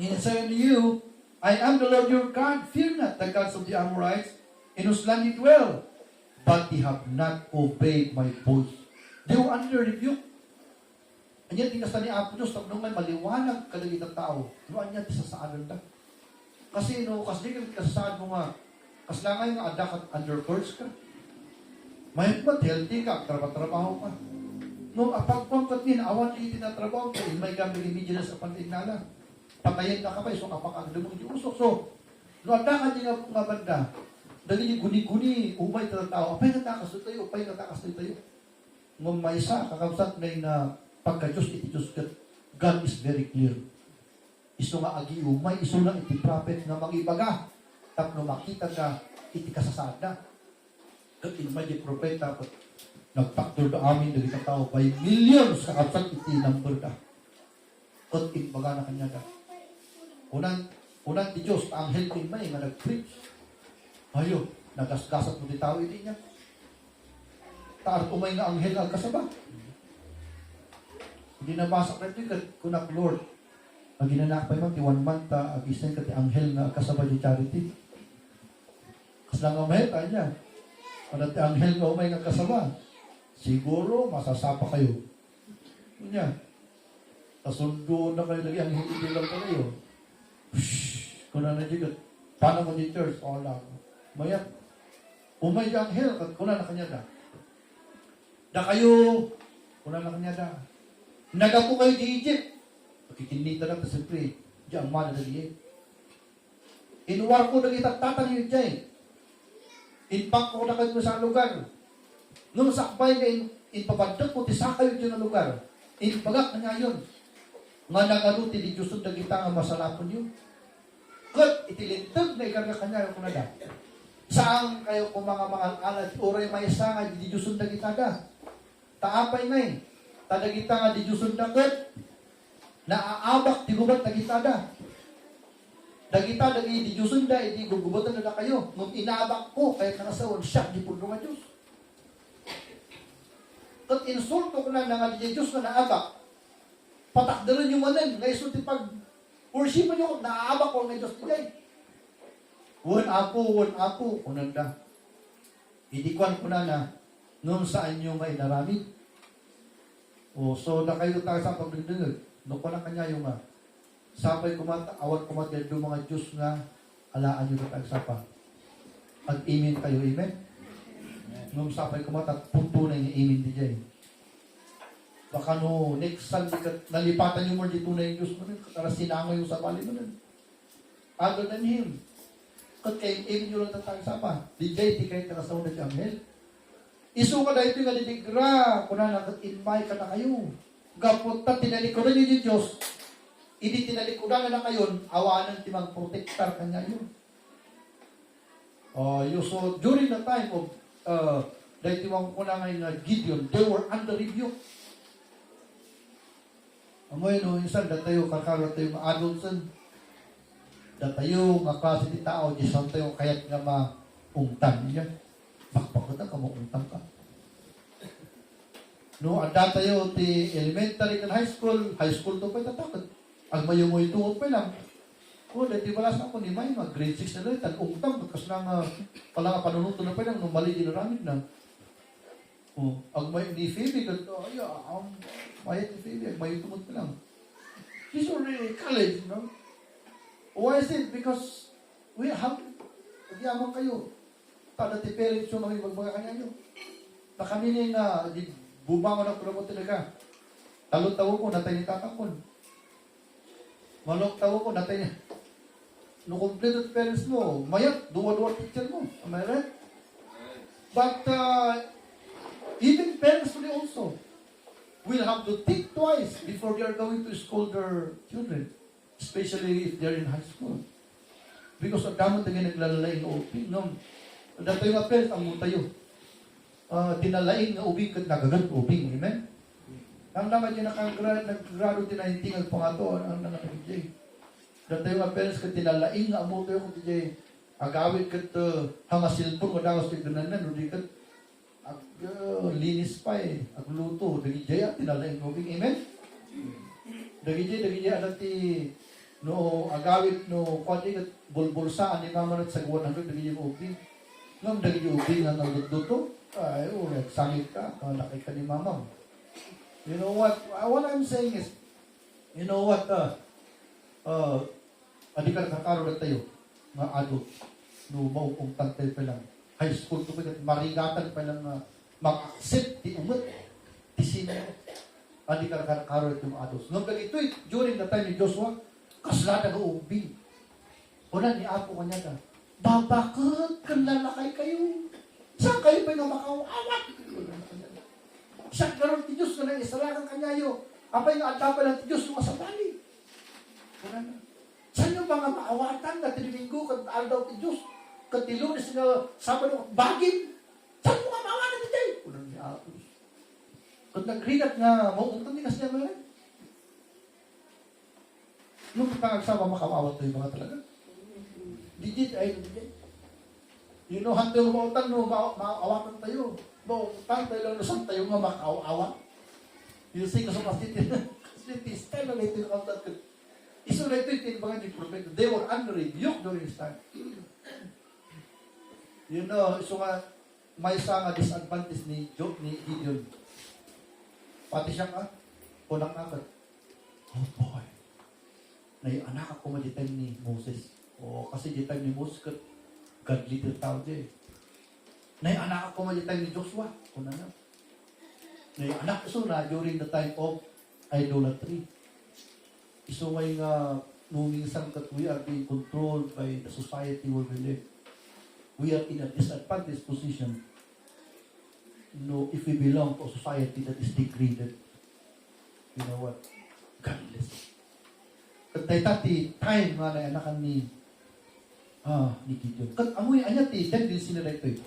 And said unto you, I am the Lord your God, fear not the gods of the Amorites, in whose land you dwell, but ye have not obeyed my voice. They were under rebuke. And yet, tinasta ni Apo Diyos, nung may maliwanag kadagit ng tao, nuan niya, tisasaanan ka. Kasi, kasi di ka kasasaan mo nga, kasi lang ngayon nga, ada ka, under curse ka. May ba't, healthy ka, trabaho ka. No, apagpangkat din, awan di tinatrabaho ka, may gamit immediate sa pantinala. Patayin na ka pa, so kapakagdamong di usok. So, no, ada ka din nga banda, dali guni-guni, umay tao, apay natakas tayo, Ngum may isa, kakabsat na pagka-Diyos, iti Diyos, God is very clear. Iso nga agi umay, iso lang iti prophet nga magibaga, tapno makita ka, iti kasasada. Kat ilmay di propeta, nagpaktor na amin, dali ka tao, by millions, kakabsat iti number da. Kat ilbaga na kanya da. Unang ti Diyos, anghel ko imay, nga nag-preach. Ayo, nagasgasat mo di tao, hindi niya. Taart umay nga anghel ang kasaba. Hindi nabasa ka ito, kunak Lord. Ang ginanakpay mo, ti 1 month, ag-isend ka ti anghel nga kasaba di charity. Kas lang ang mahita niya. At anghel nga umay nga kasama. Siguro, masasapa kayo. Kunya, kasundo na kayo lagi, ang hindi lang kayo. Kung na nagigat, paano mo di church? O lang. Mayat, umay ang anghel, kuna na kanya da. Da kayo, kuna na kanya da. Nagapo kayo di Egypt. Pakikinita na sa pray. Diyan, mana na di Inuwar ko na itatatan yun dyan. Inpak ko na kayo sa lugar. Nung sakbay na inpabandag ko, tisakay yun na lugar. Inpagak na nga yun. Nga nagaluti di Diyos na kita nga masalapon yun. Kat itilintag na ikarga kanya yung kunada. Saan kayo kung mga alad, oray may sanga di Diyos na kita da. Taapay na tadagita nga di Diyos na kat. Naaabak di gubat na kita da. Dagita, dagi di Diyos da, di gugubutan na kayo. Nung inaabak ko, kaya kanasawon, siya, di puno nga Diyos. Kat insulto ko na nga di Diyos na naabak. Patakdaran yung manan, nga isulti pag worship nyo, naaabak ko nga Diyos nilay. Wan ako, unanda. Idikwan ko na noon saan nyo may naramid. O, so na kayo tayo sa pagdindinag. Noon ko na kanya yung sapay kumata, awat kumata yung mga Diyos nga alaan nyo na tagsapa. At amen kayo, amen? Nung sapay kumata, punto na yung amen di dyan. Baka no, next Sunday, nalipatan nyo mo dito na yung Diyos mo rin, katara sinangoy yung sapali mo rin. Other than Him. Kat kayo, amen nyo lang tagsapa. Di dyan, di kayo kanasaw na dyan, hell. Isu ka na ito yung nalidigra, kuna na kat-invite ka na kayo. Gapot na tinalikodan nyo yung Diyos, hindi tinalikudan na kayon, awanan timang protector kanya yun. So during the time of dahil timang kunangay na Gideon, they were under review. Amoy no, insan, datayo, kakaro tayo adults, datayo, nga klase di tao, disang tayo, kaya't nga maungtan niya. Bakbakot ka, maungtan ka. No, anda tayo, ti elementary and high school to pa itatakot. Ang mayo-moy tuot pa lang. O, dahil balas na ako ni May, grade 6 na lang, tag-ungtang, kasi lang pala nga panunuto na pa lang, nung mali dinaramid na. O, ang may ni Phoebe, mayat ni Phoebe, ang mayo tumot pa lang. She's already college, no? Why is it? Because we have, nagyamang kayo. Tada ti parents yung mga magbaga kanya nyo. Na kami nga, bubangon ang promo talaga. Talon-tawo ko, natay ni tatakon. Malok tawo ko, natay niya. No complete parents mo, mayat, duwa-duwa teacher mo. Am I right? But even parents today also will have to think twice before they are going to school their children. Especially if they're in high school. Because ang damot na naglalalain ng ubing. No? Dato yung parents, ang mutayo. Dinalain ng ubing, nagagan ubing. Amen? Ang naman yung nag-grado din na hindi nagpangato, ang nangyay. Dati yung parents ka tinalaing, ang moto yung DJ, agawit ka hangasilpon, madangos ka gananan, hindi ka linis pa agluto, dagijay at tinalaing moving, amen? Dagijay, anati, no, agawit, no, kwati ka bulbulsaan, ni mama at sagwan hanggang dagijay moving. Ngam dagijay moving, ang nagduto, ay, nagsangit ka, malaki ka ni mama. You know what I'm saying is, you know what, adi ka nakakaro na tayo, mga adult, no, maupungtan tayo pa lang, high school to pa, marigatan pa lang, mag-accept, di umot, di sino, adi ka nakakaro na mga adults. Ngam ito, during the time ni Joshua, kaslada ka ubing. Una, ni Apo kanya ka, babakot, kanlalakay kayo, saan kayo pa yung makawawat? Siya karoon ti Diyos ka na isalakan kanyayo. Apay nga adapa lang ti Diyos nung asabali. Saan yung mga maawatan na tinilinggo kat aldaw ti Diyos? Kat ti Lunes nga Sabado bagin. Saan yung mga maawatan ti Day? Unang ni Apos. Kat nagrigat nga mauntang ni kasi naman. Nung pagkagsama makawawat tayo mga talaga. Digit ay digit. You know, hantay umautan, no, maawatan tayo. No, tayo lang nasan tayo nga makaawa. You see, kasi kasi style na ito yung kautat ko. Iso na ito yung mga prophet. They were under rebuke during this time. You know, iso nga, may sa nga disadvantage ni Gideon. Pati siya ka, unang agad. Oh boy. Anak ako maditay ni Moses. O kasi ditay ni Moses, God leader tao dyan. Anak ako maditay ni Joshua. Kuna na. Anak ko na during the time of idolatry. So may nga, nung minsan that we are being controlled by the society where we live. We are in a disadvantaged position. If we belong to a society that is degraded, you know what? Godless. At dahil time nga na anakan ni Gideon. Kat amoy anya ti tendency na ito.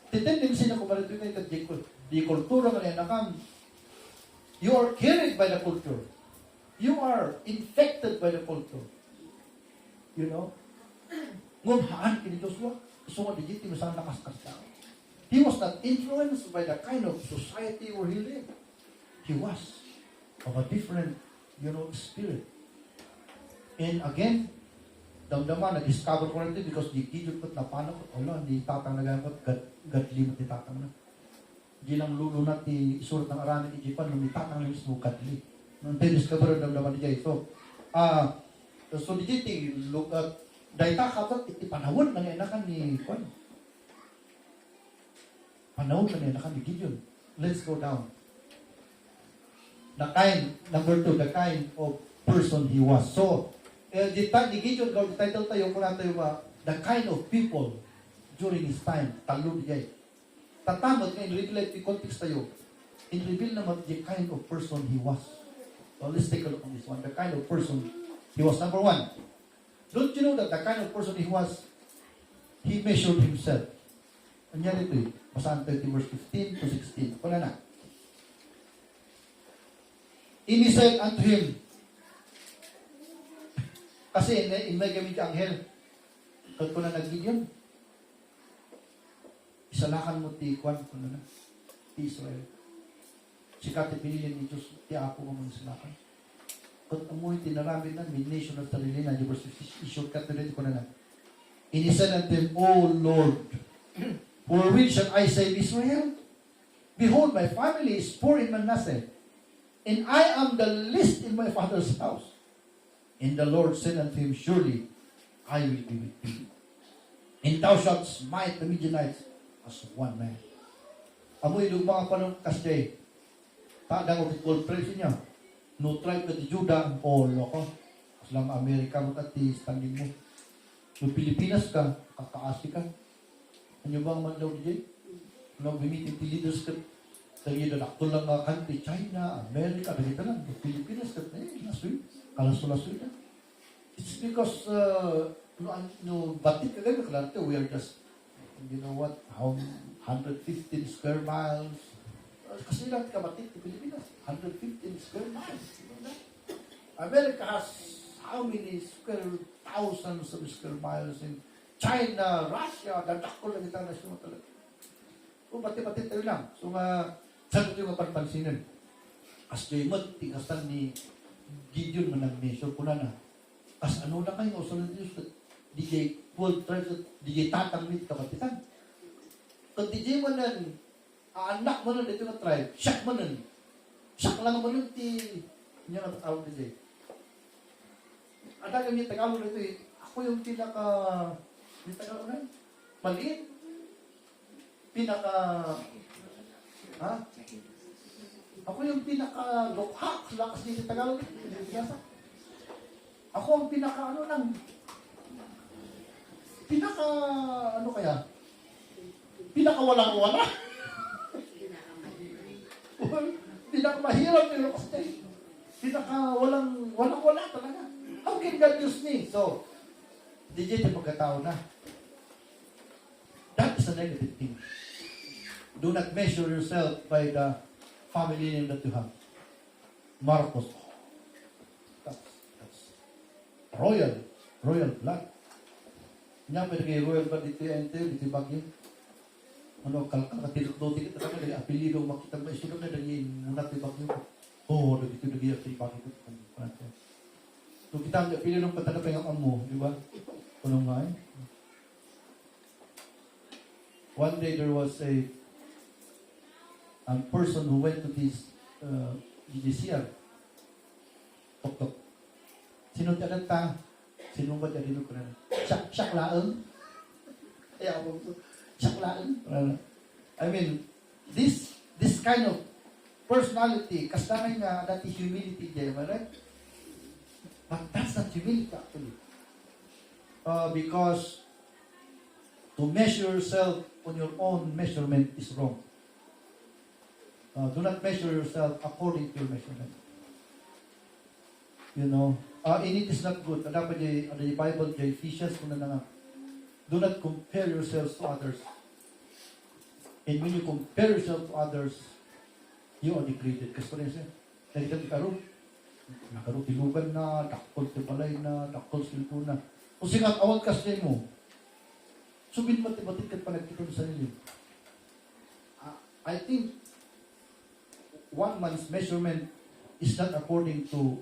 Ti tendency na kumarito na ito di kultura nga na anakan. You are carried by the culture. You are infected by the culture. You know? Ngumhaan kini Joshua. So nga digiti masang nakaskas tao. He was not influenced by the kind of society where he lived. He was of a different, spirit. And again, damdaman, na-discover ko rin because di Gideon ko't napano ko, di tatang nagagot, gadli mo ti tatang na. Di lang lulunat ti isurat ng aramin ni Jipan, nung di tatang na mismo gadli. Nung di-discover ang damdaman ni Jay. So di jiti, look at, dahil takatot, iti panahon na ngayon ni Juan. Panahon na ngayon ni Gideon. Let's go down. Number 2, the kind of person he was. So, the Gideon, the title tayo, kung natin the kind of people during his time, talo di jay. Tatamod nga, in relative context tayo, in reveal naman the kind of person he was. So, let's take a look on this one. The kind of person he was. Number 1, don't you know that the kind of person he was, he measured himself. Anyan ito eh. Basahan 30 verse 15 to 16. Kuna na. And he said unto him, kasi may gamit yung anghel. Kung kuna nag-Gideon, isalakan mo ti Kwan, kuna na, ti Israel. Sikati pinili ni Diyos, ti Apo ko mong isalakan. Kung amoy tinarami na, may nation of Talili na, verse 15, isyurkat na rin ko na na. And he said unto him, O Lord, for which shall I save Israel? Behold, my family is poor in Manasseh, and I am the least in my father's house. And the Lord said unto him, surely I will be with thee, and thou shalt smite the Midianites as one man. Amoy yung mga panong kasday, taadang o kitbol praise niya, no tribe na di Judah, all ako. Aslang Amerika mo tati, standing mo. No Pilipinas ka, kakaasi ka. Ano ba ang maglaw di? No, bimitin ti leaders ka. Tayo na nakto lang nga country, China, Amerika, ganito lang. No Pilipinas ka, nasuy. Kalasula-suy na. It's because, batik ka ganito, klaro, we are just, you know what, 115 square miles. Kasi lang kabatik sa Pilipinas, 115 square miles. America has how many thousands of square miles in China, Russia, dadako lang itang nasyon talaga. Kung pati-pati tayo lang. So saan ito yung mapanpansinan? As Jaymod, tingastan ni Gideon man nag-measure ko na. As ano na kayo, so na Diyos, DJ Paul tries to DJ tatang mit kapatitan. Kung DJ mo nan, anak mo nun, ito na tribe, siyak mo nun. Siyak lang mo nun, niya nga tawag DJ. Ada yung Tagalog nito eh, ako yung yung Tagalog na maliit. Ako yung lukha, lakas dito Tagalog. Ako ang pinakawalang-wala. Pinakamahirap pero kasi walang-wala talaga. How can God use me? So, digit yung pagkatao na. That is a negative thing. Do not measure yourself by the family name that you have. Marcos. That's royal blood. Nya pwede kay royal blood dito dito bagyo. Ano katilok do dito talaga dari apelyido makita ba isulod na dari munat di bagyo. Oh, dito dari bagyo ko. So kita ang apelyido ng patanapay ang amo, di ba? Kuno nga eh. one day there was a person who went to this judicial. Tok-tok. Sino tiyan ta? Sino ba tiyan dito ko na? Siyak laeng. Kaya ako po, siyak laeng. I mean, this kind of personality, kasama nga dati humility dyan, right? But that's not humility actually. Because to measure yourself on your own measurement is wrong. Do not measure yourself according to your measurement. You know, and it is not good. Dapat the Bible, the Ephesians, do not compare yourselves to others. And when you compare yourself to others, you are degraded. Kasi pa rin siya, nagkaroon tilugan na, dakol tipalay na, dakol silpo na. Kung singat awal kasi mo, subin pati-batit ka pa nagkita sa sarili. I think one man's measurement is not according to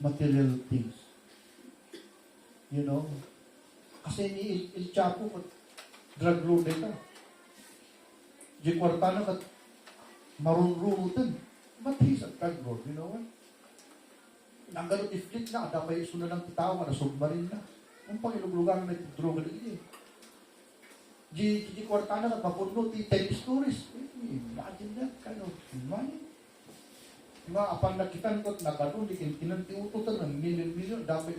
material things. You know? Kasi ni Il Chapo, drug lord ito. Di kwartano kat marunrutan. But he's a drug lord, you know what? Nanggalot i-flit na, ada pa iso na lang tao, na submarine na. Ang pangiluglugan na droga na iya. Di kwartana kat mapuno, ti 10 stories. Imagine that kind of money. Diba, apang nakitan ko, nagkaroon, di kinanti ututan ng milyon-milyon, dapat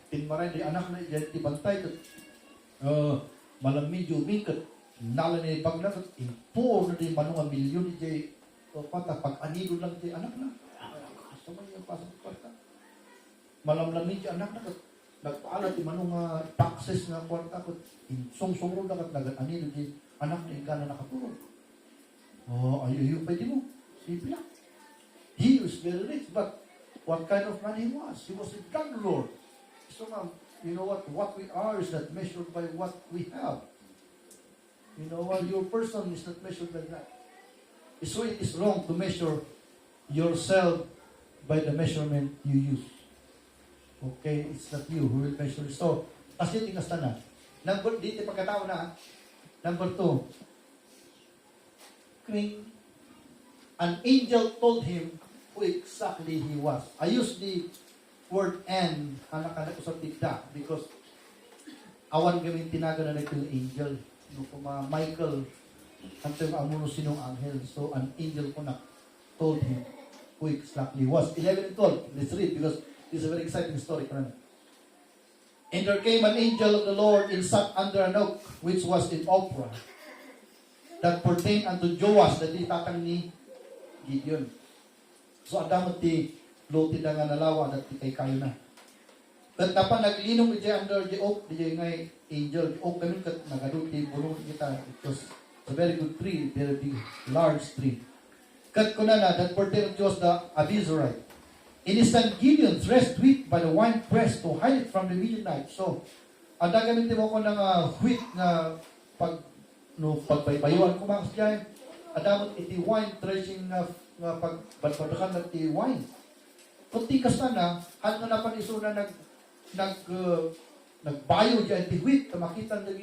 tinmaray, di anak na, di bantay, malam medyo umikat, nala na ibang na, impo na di manong milyon, di pata, pag anido lang di anak na, kasama yung pasang kwarta. Malam lang medyo anak na, nagpaalat, di manong taxes na kwarta, song-songro na, nag-anido di anak na yung gana nakatulog. Ayaw, pwede mo, simple lang. He was very rich, but what kind of man he was? He was a drug lord. So, you know what we are is not measured by what we have. You know what? Your person is not measured by that. So it is wrong to measure yourself by the measurement you use. Okay? It's not you who will measure. So, kasi tingas na. Dito pagkatao na. Number 2. An angel told him who exactly he was. I use the word "and" anak-anak ko sa tigda because awan gawin tinaga na nito yung angel. Michael, ang amuno sinong anghel. So, an angel ko na told him who exactly he was. 11 and 12. Let's read because this is a very exciting story. And there came an angel of the Lord and sat under an oak which was in Ophrah that pertained unto Joash, that itatang ni Gideon. So, adamot ti loti na nga nalawa at ti kay kayo na. Kat napa naglinong iti under the oak, di ngay angel, the oak kami kat nagadot ti bulong kita. It was a very good tree, very big, large tree. Kat kuna na, that pertained unto Joash the Abizurite. And his son Gideon threshed wheat by the wine press to hide it from the Midianites. So, ada gamitin mo ko ng wheat na pagbaybayuan ko mga kasyahin. Adamot iti wine threshing na pagbadbadakan ng iti wine. Kung tikas na hano na panisuna nagbayo dyan iti wheat, makita na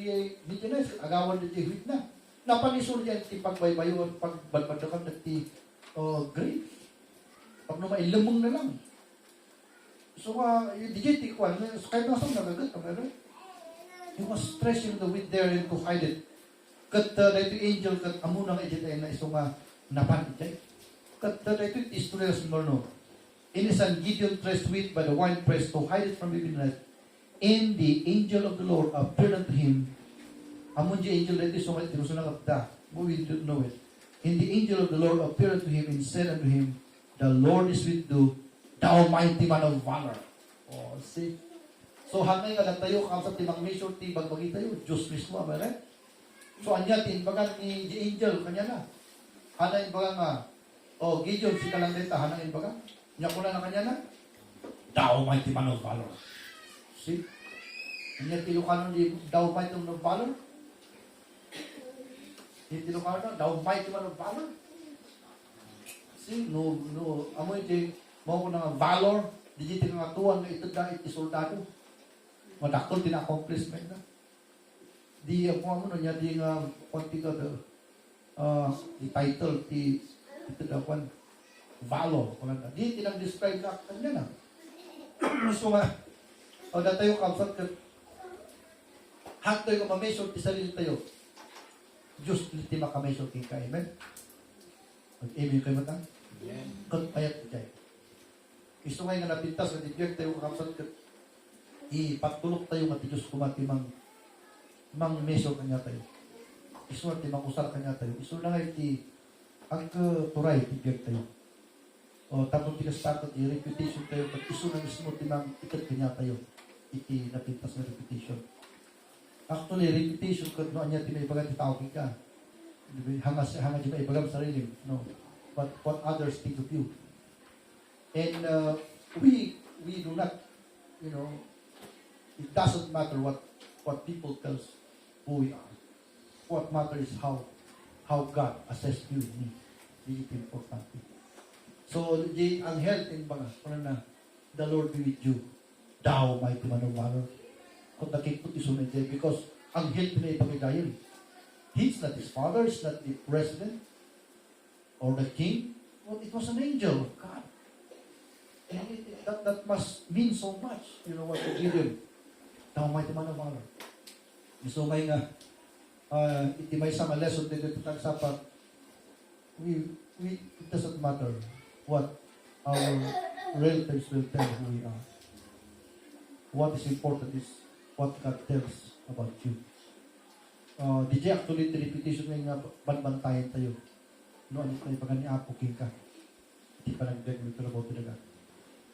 Midianites, agawan na iti wheat na. Napanisuna dyan iti pagbaybayuan, pagbadbadakan ng iti grape. Pag lumong na lang. So, DJ Tikwan, kahit nasang nagagat, he was threshing the wheat there to hide it. Kat dito angel, kat amunang ijitay na isong napan ijay. Kat dito istorya sa Morno. Inisan Gideon threshed wheat by the wine press to hide it from the Midianites. And the angel of the Lord appeared unto him. Amun di angel dito isong tinusun na kapta. We don't know it. And the angel of the Lord appeared unto him and said unto him, The Lord is with you, thou mighty man of valor. Oh, see? So, hangay ka nagtayo, kapsa timang measure, tibag bagi tayo, Diyos mismo, right? So, anya, tinbagan ni the angel, kanya na. Hanayin baga nga, Gideon, si kalang dita, hanayin baga. Nya ko na kanya na, thou mighty man of valor. See? Anya, tilukanon ni thou mighty man of valor? Tilukanon na, thou mighty man of valor? See? No, amoy di, mo ko na valor, di nga tuwan na ito na iti soldado. Madakol, tina-accomplishment na. di kung ano niya, di nga, konti ka, the title, ito na, valor, di tinag-describe na, kanya na. So nga, o na tayo, kapsat ka, hak tayo ka mamesyon, isarili tayo, Diyos, hindi makamesyon kay amen? Mag-amen kayo matang? Kung payat ka kayo. Gusto ngayon nga napintas, at ibigay tayo, kapsat ka, ipatulog tayo nga Diyos kumati mang meso kanya tayo. Isu at mang usar kanya tayo. Isu na ngayon ang turay tibiyag tayo. O tapos tigas takot reputation tayo. Pag isu na mismo timang ikat kanya tayo. Iti napintas na reputation. Actually, reputation ko no anya tinaibagan ti tao ka. Hanga di maibagam sarili. No. But what others think of you. And we do not, it doesn't matter what people tells who we are. What matters is how God assessed you and me. This is important. So, ang health in mga, na, the Lord be with you. Thou mighty man of valor. Kung nakikot isunod niya, because ang health na ipagidayan. He's not his father, he's not the president, or the king. Well, it was an angel of God. And that must mean so much. You know what to give him. Thou mighty man of valor. So may nga, iti may sama lesson dito tagsapat, it doesn't matter what our relatives will tell who we are. What is important is what God tells about you. Di actually the repetition may nga banbantayan tayo. No, ano tayo pag ni Apo King ka. Hindi pa nag-beg mo ito about talaga.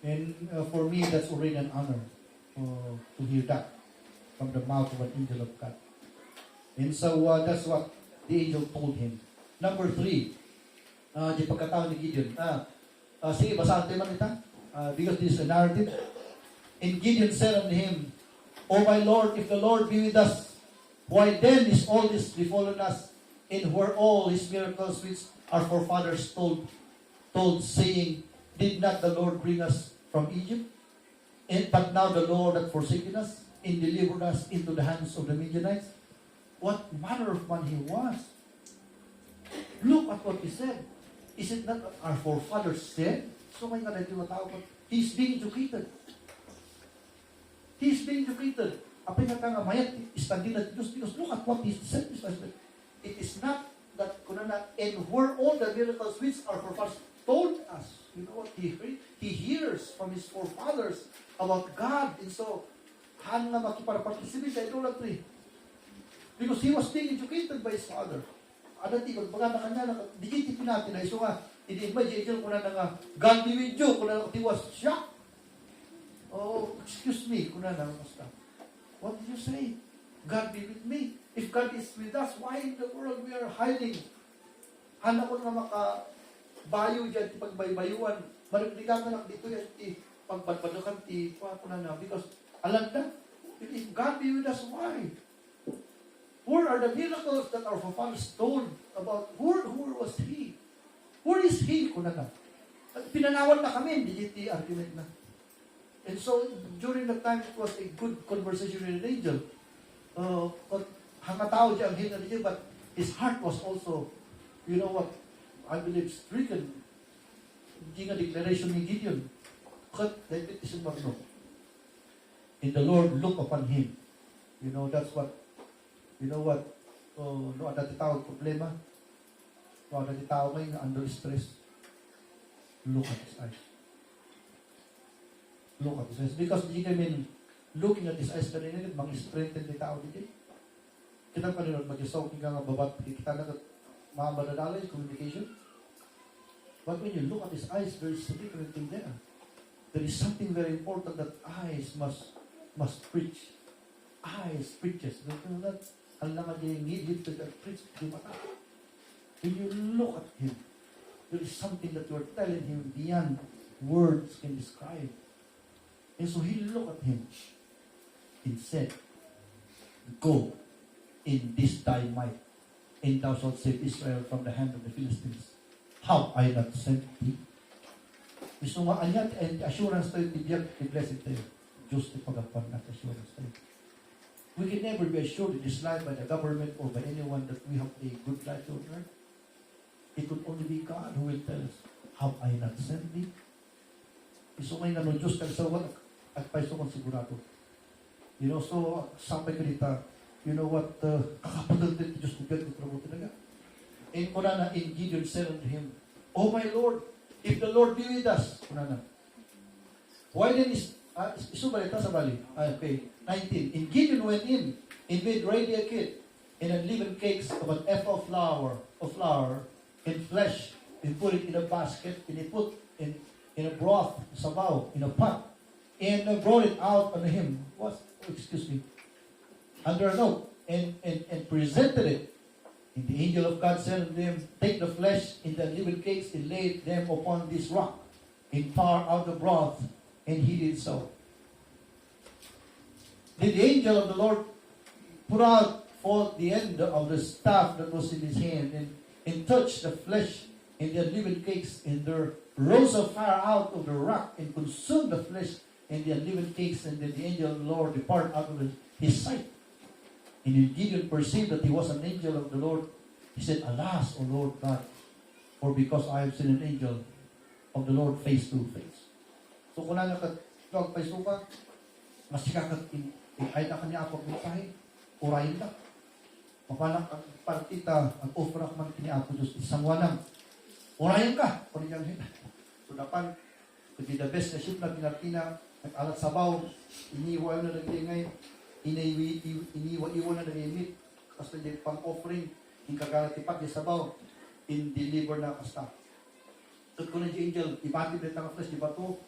And for me, that's already an honor to hear that from the mouth of an angel of God. And so that's what the angel told him. Number 3, di pagkatao ni Gideon. Sige, basahan tayo man ito. Because this is a narrative. And Gideon said unto him, O my Lord, if the Lord be with us, why then is all this befallen us? And were all his miracles which our forefathers told, saying, did not the Lord bring us from Egypt? But now the Lord hath forsaken us, and delivered us into the hands of the Midianites. What manner of man he was. Look at what he said. Is it not our forefathers said? So may nga he's being educated. He's being educated. Apay nga nga mayat, istandin na Diyos, because look at what he said. It is not that, and were all the miracles which our forefathers told us. You know what? He hears from his forefathers about God. And so, han nga makipara-participate sa idolatry. Because he was being educated by his father. Ano ti, pagbaga na kanya, digitipin natin na iso nga, i-imagine ko na nga, God be with you, kung na he was shocked. Oh, excuse me, kung na basta. What did you say? God be with me. If God is with us, why in the world we are hiding? Hana ko nga makabayo dyan, pagbaybayuan. Maragdigan ka lang dito yan, pagpadpadakan, because alam na, if God be with us, why? Where are the miracles that our forefathers told about? Where was he? Where is he? Pinanawan na kami, hindi argument na. And so, during that time, it was a good conversation with an angel. Hangatao siya ang hinga niya, but his heart was also, you know what, I believe, stricken. Hindi nga declaration ni Gideon. David is marno. And the Lord looked upon him. You know, that's what, no, dati tao problema. No, dati tao may under stress. Look at his eyes. Look at his eyes. Because looking at his eyes kanina, mag-strengthen ni tao dito. Kita pa rin mag-isaw, kaya nga babat, kita na mamadadala yung communication. But when you look at his eyes, there is a different thing there. There is something very important that eyes must preach. Eyes preaches. Ang naman niya yung need to preach the mata. When you look at him, there is something that you are telling him beyond words can describe. And so he looked at him and said, Go in this thy might, and thou shalt save Israel from the hand of the Philistines. How I not sent thee? Gusto nga anya, and assurance tayo, tibiyag, i-blessed tayo. Diyos ti pagapan at assurance tayo. We can never be assured in this life by the government or by anyone that we have a good life on earth. It could only be God who will tell us, have I not sent thee? Iso ngayon na Diyos kagsawan at paiso kong sigurado. You know, so, sampai ka dito, you know what, kakapagal din Diyos ko ganito trabaho talaga. And kuna na, in Gideon said unto him, Oh my Lord, if the Lord be with us, kuna na, why then is, iso ba ito sa bali? Okay, 19. And Gideon went in, and made ready a kid, and unleavened cakes of an ephah of flour, and flesh, and put it in a basket, and he put in a broth, sabaw, in a pot, and brought it out unto him. Under an oak, and presented it. And the angel of God said unto him, Take the flesh and the unleavened cakes, and lay them upon this rock, and pour out the broth, and he did so. Then the angel of the Lord put out forth the end of the staff that was in his hand, and touched the flesh and the unleavened cakes, and there rose a fire out of the rock, and consumed the flesh and the unleavened cakes, and then the angel of the Lord departed out of his sight. And when Gideon perceived that he was an angel of the Lord, he said, Alas, O Lord God, for because I have seen an angel of the Lord face to face. So kung na nakatawag pa isuka, mas sikakat ay na kanya apag mensahe, urayin na. Mapanak ang partita, ang ofrak man kiniapo Diyos, isang wanang, urayin ka, kung niyang hina. So dapan, kung the best na ship na pinartina, nag-alat sabaw, iniiwa na nag-ingay, iniiwa na nag-imit, kasi yung pang-offering, yung kagalatipag yung sabaw, in-deliver na kasta. So kung na yung angel, ibati rin ang flesh, di ba ito?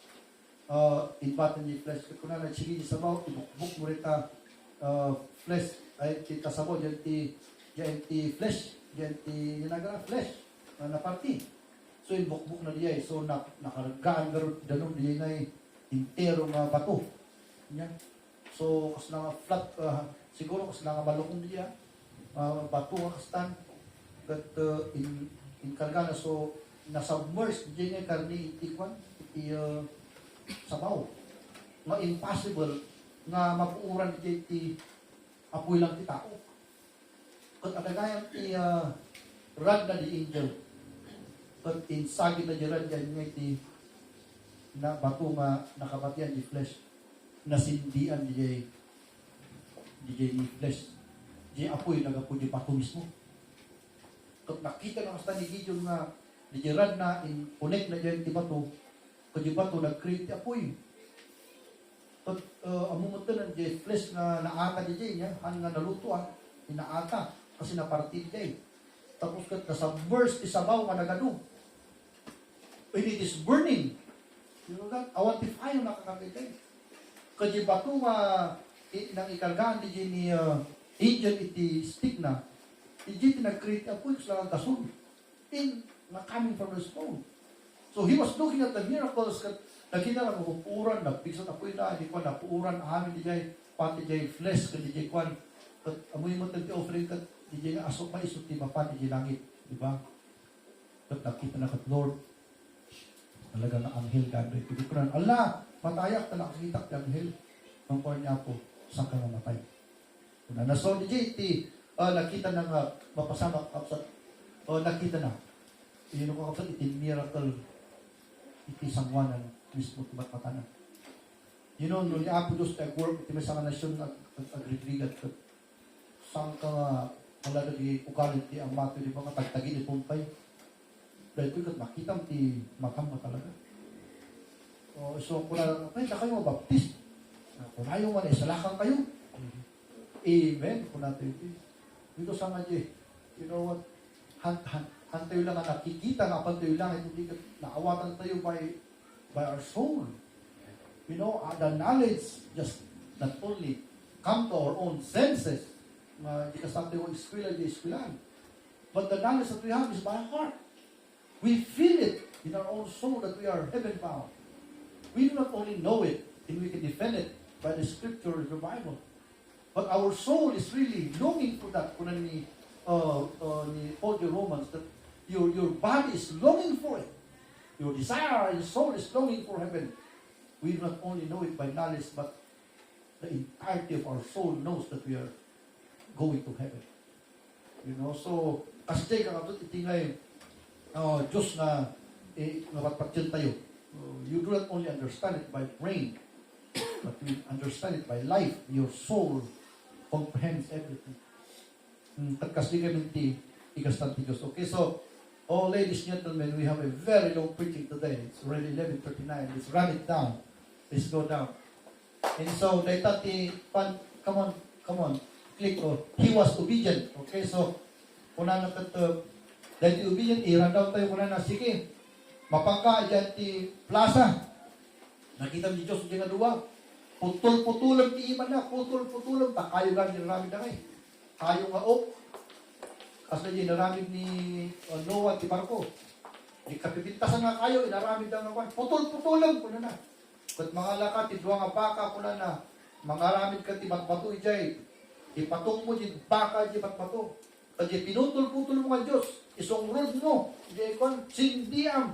Ibatan yung flesh. Kung na nagsige yung sabaw, ibukbuk mo rin flesh, ay kita sabaw, dyan ti flesh, dyan ti yanaga flesh, na party. So ibukbuk na diya, so nakargaan ganun diya na intero na bato. Yan. So, kas nga flat, siguro kas nga malukong diya, bato nga kastan, but in kargana, so, nasubmerged diya nga karni itikwan, sabaw. Nga impossible, nga mapuuran diya iti apoy lang ti tao. Kat atagayan ti rad na di angel, kat insagin na di rad yan nga iti na bato nga nakabatian di flesh, nasindian di flesh, di apoy nagapo di bato mismo. Kat nakita na kasta ni Gideon nga di rad na in connect na dyan di bato, kat di bato nag-create di apoy. Kat amumutan di flesh nga naata di dyan niya, han nga nalutuan, inaata, kasi napartid dyan. Tapos kat nasubmerged isabaw nga nagano. And it is burning. You know that? Awan ti fire nakakagay. Kadi bato nga nang ikargaan di ni angel iti stick na. Iti nag-create apoy sa gasol. In na coming from the stone. So he was looking at the miracles kat nakita na mapupuran, nagpigsat apoy na, hindi ko napuuran, amin di jay, pati jay flesh, kadi jay kwan. Kat amoy mo tagti offering kat di jay nga asok pa isot ti mapati jay langit. Diba? Kat nakita na kat Lord, talaga na anghel gagawin. Hindi ko na, Allah, matayak na nakakita ng anghel. Ang kuwan niya po, saan ka mamatay? Kung na naso ni JT, nakita na nga, mapasama kapsat, nakita na. Yun ko kapsat, iti miracle, iti sangwanan, mismo tibat matanan. You know, nung Apo Diyos nag-work, iti may sanga nasyon nag-agritrigat, saan ka nga, wala nag-i ukalit di ang mato, di ba nga, tagtagin ni Pumpay. Dahil ko makita mo ti makam mo talaga. So, kung na kayo mabaptist, kung ayaw man, isalakan kayo. Amen. Kung natin ito. Dito sa nga, you know what? Hantayo lang ang nakikita, napantayo lang, hindi naawatan tayo by our soul. You know, the knowledge just not only come to our own senses, hindi ka sa tayo eskwela, but the knowledge that we have is by heart. We feel it in our own soul that we are heaven-bound. We do not only know it, and we can defend it by the scripture of the Bible. But our soul is really longing for that. Kung ni Paul the Romans, that your body is longing for it. Your desire, your soul is longing for heaven. We do not only know it by knowledge, but the entirety of our soul knows that we are going to heaven. You know, so, kasi kang abot itingay, Diyos na, napatpatyan tayo. You do not only understand it by brain, but you understand it by life. Your soul comprehends everything. Kasi kami ikastan ti Diyos. Okay, so, ladies and gentlemen, we have a very long preaching today. It's already 11:39. Let's run it down. Let's go down. And so, come on, click. He was obedient. Okay, so, kuna na dahil obedient, i-run down tayo kuna na, sige, mapangka dyan ti plaza. Nakita ni Diyos di nga duwa. Putol-putulang ti iman na, putol-putulang, kayo lang nilaramid na ngay. Kayo nga kasi nilaramid ni Noah ti barko. Di kapipintasan nga kayo, inaramid na nga, putol-putulang kuna na. Kat mga lakat, ti duwa nga baka kuna na, mga ramid ka ti batbato ijay, ipatong mo di baka di batbato. Tadi pinutol-putol mo nga Diyos, isong rod mo, ijay kon, sindiam.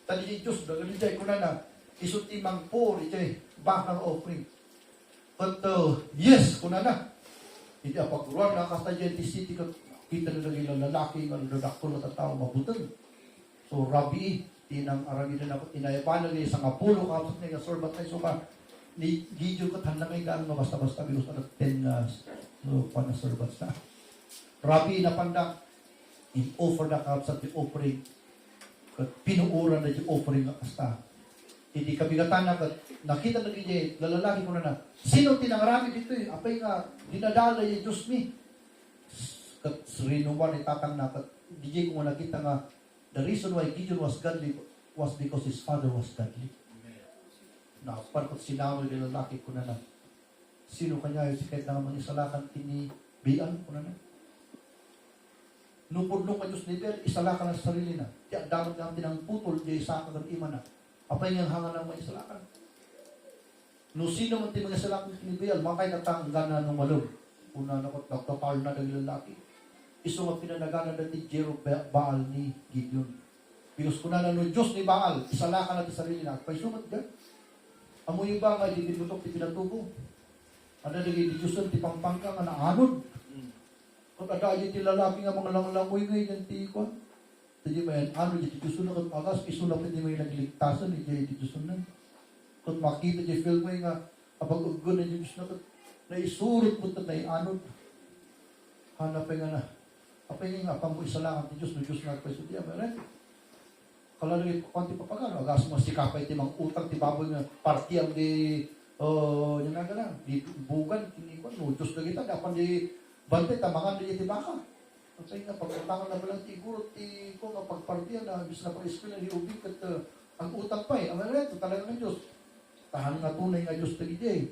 Tadi di Diyos, dagal ijay kuna na, isuti mangpor, ijay, bakang offering. But, yes, kuna na. Hindi apagruan na kasta dyan, ti city ka, kita na naging lalaki, nadadakto na tatawa mabutang. So, Rabi, tinang arami na ako, inayapanan niya isang apulo, kapsat niya, sorbat na iso ka, ni Gideon ka, tanda ngayon ka, basta-basta, bilos na 10 panasorbat na. Rabi na pandang, in-offer na kapsat yung offering, pinuura na yung offering na kasta. Hindi kabigatan na, nakita na niya, lalaki ko na, sino tinangarami dito eh? Apay nga, dinadala yung Diyos mi. Kat rinuwan, itatang na, kat DJ ko nakita nga, the reason why Gideon was godly was because his father was godly. Naparkot sinama yung lalaki ko na, sino kanya yung sikay na manisalakan tini bian ko na. Nupod-nung ka Diyos ni Bel, isalakan ang sarili na. Kaya dapat natin ang putol, di sa akin ang iman na. Apay niyang hangan ng mga isalakan. No sino man ti mga isalakan ni Bel, makay natanggan na ng malong. Una na ko, nagtotal na ng lalaki. Iso nga pinanagana na ti Jerubbaal ni Gideon. Because kung na no Diyos ni Baal, isalakan natin sarili na. Apay sumat dyan. Amoy ba nga, di binutok ti pinatubo. Ano naging di Diyos ti pangpangka nga naanod. Kung ada ti lalaki nga mga langlangoy ngayon ti ikon. Jadi may ano di Diyos na kung agas, isulap di may nagligtasan, di Diyos na. Kung makita di film mo nga, kapag ugun na di Diyos na, na isurot mo na anod. Hanapin nga na. Apay nga, pang isalangan ti Diyos, no Diyos na kayo diya, meron. Kalalagay ko konti papagano, agas mo sikapay ti mga utang ti baboy nga, partiyang di, yun nga lang, di bugan, kinikon, no Diyos na kita, dapat di, bante, tamangan di baka. Kasi nga, pagkatangan na ba lang tiguro, ko nga pagpartiyan na, bis na pag-eskwil na hiubig at ang utang pa eh. Ang ito talaga ng Diyos. Tahan nga tunay nga Diyos tagi jay.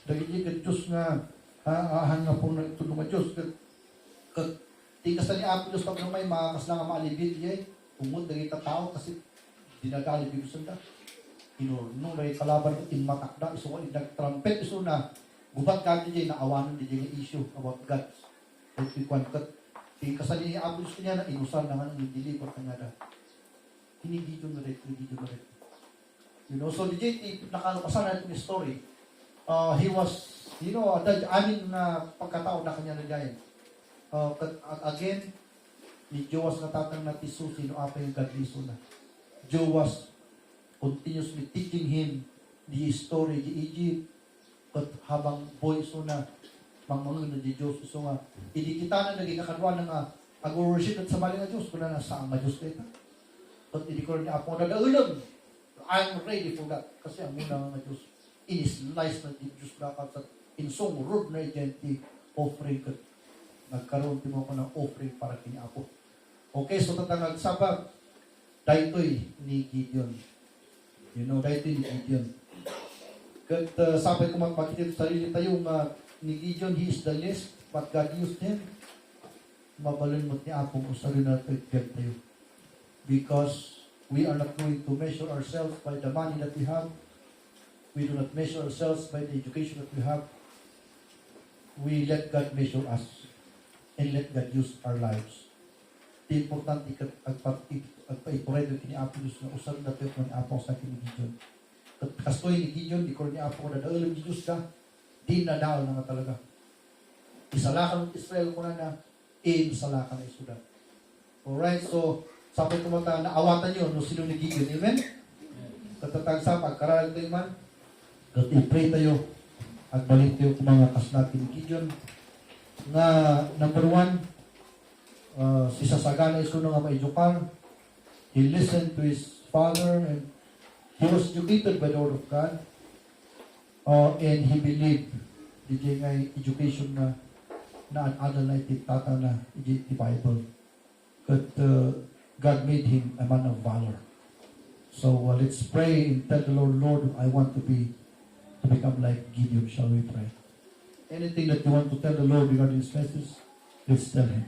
Dagi jay ka Diyos nga, ahan nga po na ito ng Diyos. Tigas na ni Apo Diyos pag may makakas na nga maalibid jay. Umod na kita tao kasi dinagalib yung sanda. Nung may kalaban ko, inmatakda, iso ko, nag-trumpet, iso na, gubat ka jay, naawanan di jay nga issue about God. At ikwankat, kasali niya Apo Diyos niya na inusal naman ang i-deliver kanya na. Hindi dito na rin. You know, so the JT, nakalukasan na itong story. He was, amin na pagkatao na kanya nagayin. Again, ni Joas natatang na tisu, sino apa yung gadliso na. Joas continuously teaching him the story, the Egypt, but habang boy so na, mga na di Diyos. So nga, hindi kita na naging nakarwa ng ag-worship at sabali na Diyos. Kung na saan nga Diyos kita. At hindi ko rin niya ako nag-aulam. I'm ready for that. Kasi ang muna nga Diyos, inis-nice na di Diyos dapat sa insong road na identity offering ka. Nagkaroon din mo ko ng offering para kini ako. Okay, so tatangag sabag, dahitoy ni Gideon. You know, dahitoy ni Gideon. Kat sabay ko magpakitid sa sarili tayo ni Gideon, he is the least, but God used him. Mabalin mo ni Apo kung sarili na tayo. Because we are not going to measure ourselves by the money that we have. We do not measure ourselves by the education that we have. We let God measure us and let God use our lives. Di importante agpa-ipuredo kini Apo Diyos na usap na tayo kung Apo sa akin ni Gideon. Kastoy ni Gideon, di ko ni Apo na daulam ni Diyos ka. dinadaal na nga talaga. Isalakan ng Israel muna na insalakan na isudan. Alright, so sapay kumata na awatan nyo no sino ni Gideon. Amen? Katatag sa pagkaraan tayo man, at i-pray tayo at balik tayo kung mga kasnatin ni Gideon. Nga, number one, si Sasagana iso nga maijukar. He listened to his father and he was educated by the word of God. And he believed di ngay education na an-adal na ititata na the Bible. But God made him a man of valor. So let's pray and tell the Lord, Lord, I want to become like Gideon. Shall we pray? Anything that you want to tell the Lord regarding this message, let's tell him.